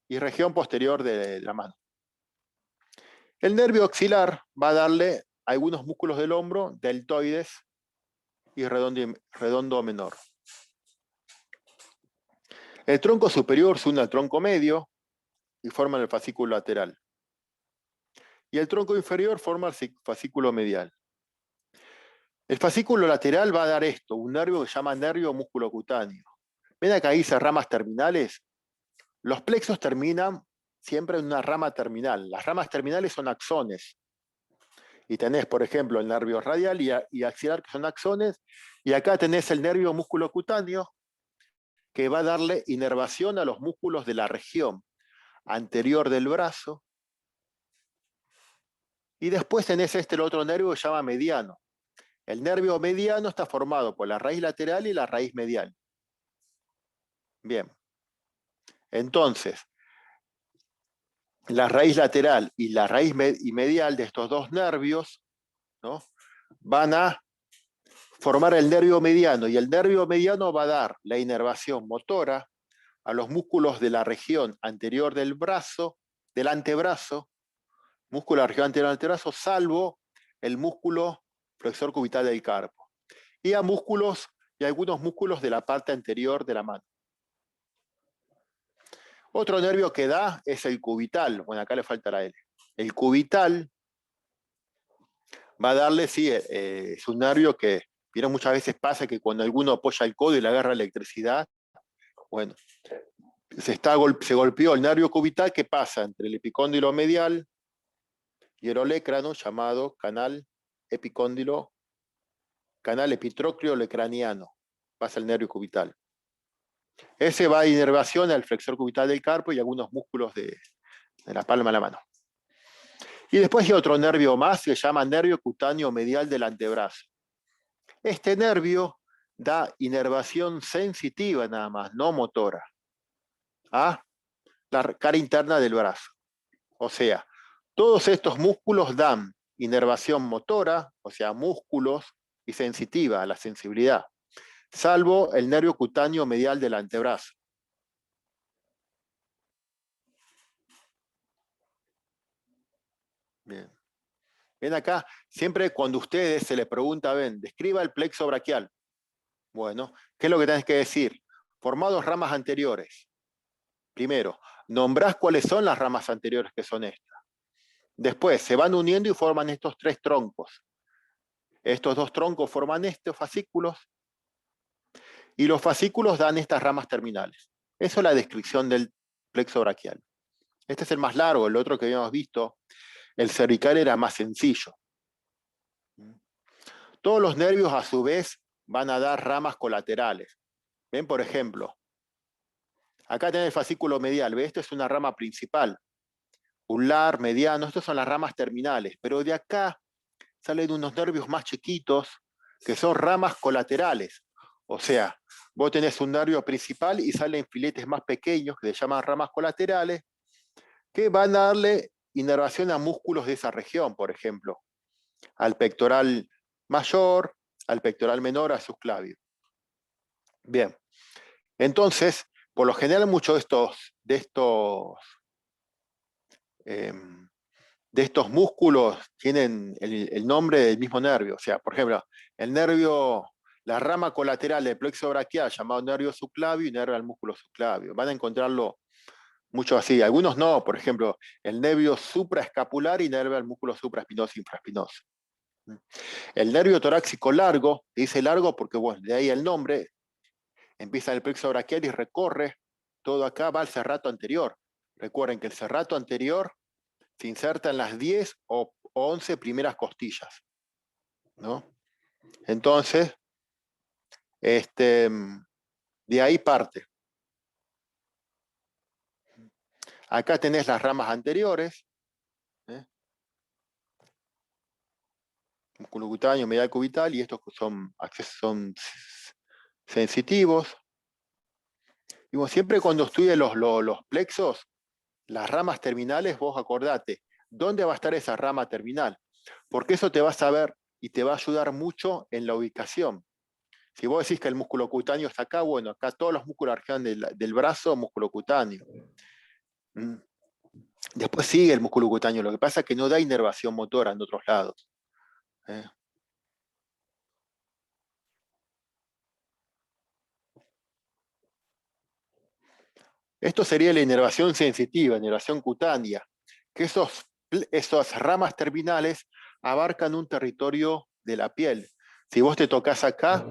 y región posterior de la mano. El nervio axilar va a darle a algunos músculos del hombro, deltoides y redondo menor. El tronco superior se une al tronco medio y forma el fascículo lateral. Y el tronco inferior forma el fascículo medial. El fascículo lateral va a dar esto, un nervio que se llama nervio músculo cutáneo. ¿Ven acá dice ramas terminales? Los plexos terminan siempre en una rama terminal. Las ramas terminales son axones. Y tenés, por ejemplo, el nervio radial y axilar, que son axones. Y acá tenés el nervio músculo cutáneo, que va a darle inervación a los músculos de la región anterior del brazo. Y después tenés el otro nervio que se llama mediano. El nervio mediano está formado por la raíz lateral y la raíz medial. Bien. Entonces, la raíz lateral y la raíz medial de estos dos nervios, ¿no?, van a formar el nervio mediano, y el nervio mediano va a dar la inervación motora a los músculos de la región anterior del brazo, del antebrazo, músculo de la región anterior del antebrazo, salvo el músculo flexor cubital del carpo, y a algunos músculos de la parte anterior de la mano. Otro nervio que da es el cubital. Bueno, acá le falta la L. El cubital va a darle, sí, es un nervio que, vieron, muchas veces pasa que cuando alguno apoya el codo y le agarra electricidad, bueno, se golpeó el nervio cubital que pasa entre el epicóndilo medial y el olecrano, llamado canal epitrócleo olecraniano. Pasa el nervio cubital. Ese va a inervación al flexor cubital del carpo y algunos músculos de la palma de la mano. Y después hay otro nervio más que se llama nervio cutáneo medial del antebrazo. Este nervio da inervación sensitiva nada más, no motora, a la cara interna del brazo. O sea, todos estos músculos dan inervación motora, o sea, músculos, y sensitiva, a la sensibilidad, salvo el nervio cutáneo medial del antebrazo. Bien. Ven acá, siempre cuando a ustedes se les pregunta, describa el plexo braquial. Bueno, ¿qué es lo que tenés que decir? Formados ramas anteriores. Primero, nombrás cuáles son las ramas anteriores, que son estas. Después, se van uniendo y forman estos tres troncos. Estos dos troncos forman estos fascículos, y los fascículos dan estas ramas terminales. Eso es la descripción del plexo braquial. Este es el más largo, el otro que habíamos visto, el cervical, era más sencillo. Todos los nervios, a su vez, van a dar ramas colaterales. Ven, por ejemplo, acá tenés el fascículo medial, ¿ves? Esto es una rama principal. Ulnar, mediano, estas son las ramas terminales, pero de acá salen unos nervios más chiquitos que son ramas colaterales. O sea, vos tenés un nervio principal y salen filetes más pequeños que se llaman ramas colaterales, que van a darle inervación a músculos de esa región, por ejemplo, al pectoral mayor, al pectoral menor, a subclavio. Bien, entonces, por lo general, muchos de estos músculos tienen el nombre del mismo nervio. O sea, por ejemplo, la rama colateral del plexo braquial, llamado nervio subclavio, y nervio al músculo subclavio. Van a encontrarlo mucho así. Algunos no, por ejemplo, el nervio supraescapular y nervio al músculo supraespinoso e infraespinoso. El nervio torácico largo, dice largo porque, bueno, de ahí el nombre, Empieza el plexo braquial y recorre todo acá, va al serrato anterior. Recuerden que el serrato anterior se inserta en las 10 o 11 primeras costillas, ¿no? Entonces, de ahí parte. Acá tenés las ramas anteriores, músculo cutáneo, medial cubital, y estos son sensitivos. Y bueno, siempre cuando estudie los plexos, las ramas terminales, vos acordate, ¿dónde va a estar esa rama terminal? Porque eso te va a saber y te va a ayudar mucho en la ubicación. Si vos decís que el músculo cutáneo está acá, bueno, acá todos los músculos arquean del brazo, músculo cutáneo. Después sigue el músculo cutáneo, lo que pasa es que no da inervación motora en otros lados. Esto sería la inervación sensitiva, inervación cutánea, que esas ramas terminales abarcan un territorio de la piel. Si vos te tocas acá,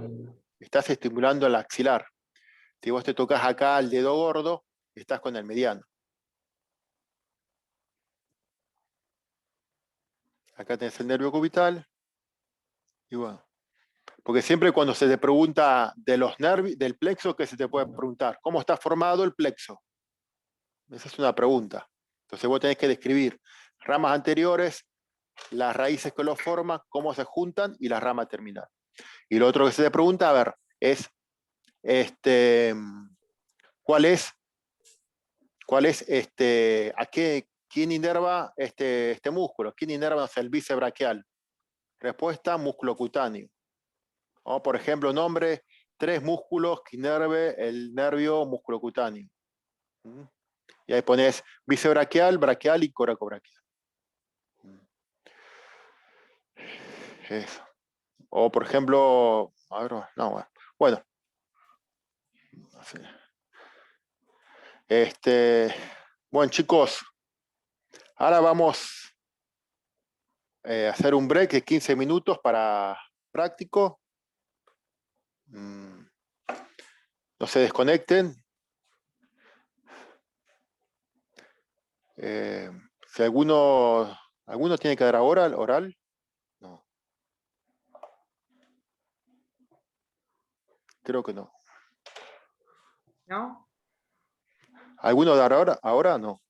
estás estimulando el axilar. Si vos te tocas acá al dedo gordo, estás con el mediano. Acá tenés el nervio cubital. Y bueno, porque siempre cuando se te pregunta de los nervios, del plexo, ¿qué se te puede preguntar? ¿Cómo está formado el plexo? Esa es una pregunta. Entonces vos tenés que describir ramas anteriores, las raíces que lo forman, cómo se juntan y la rama terminal. Y lo otro que se te pregunta, a ver, es ¿cuál es quién inerva este músculo? ¿Quién inerva el bíceps braquial? Respuesta, músculo cutáneo. O, por ejemplo, nombre 3 músculos que inerve el nervio músculo cutáneo. Y ahí pones bíceps braquial, braquial y coracobraquial. Eso. O, por ejemplo, a ver, no, bueno. Bueno, chicos, ahora vamos a hacer un break de 15 minutos para práctico. No se desconecten. Si alguno tiene que dar ahora oral, no. Creo que no. ¿No? ¿Alguno dar ahora? Ahora no.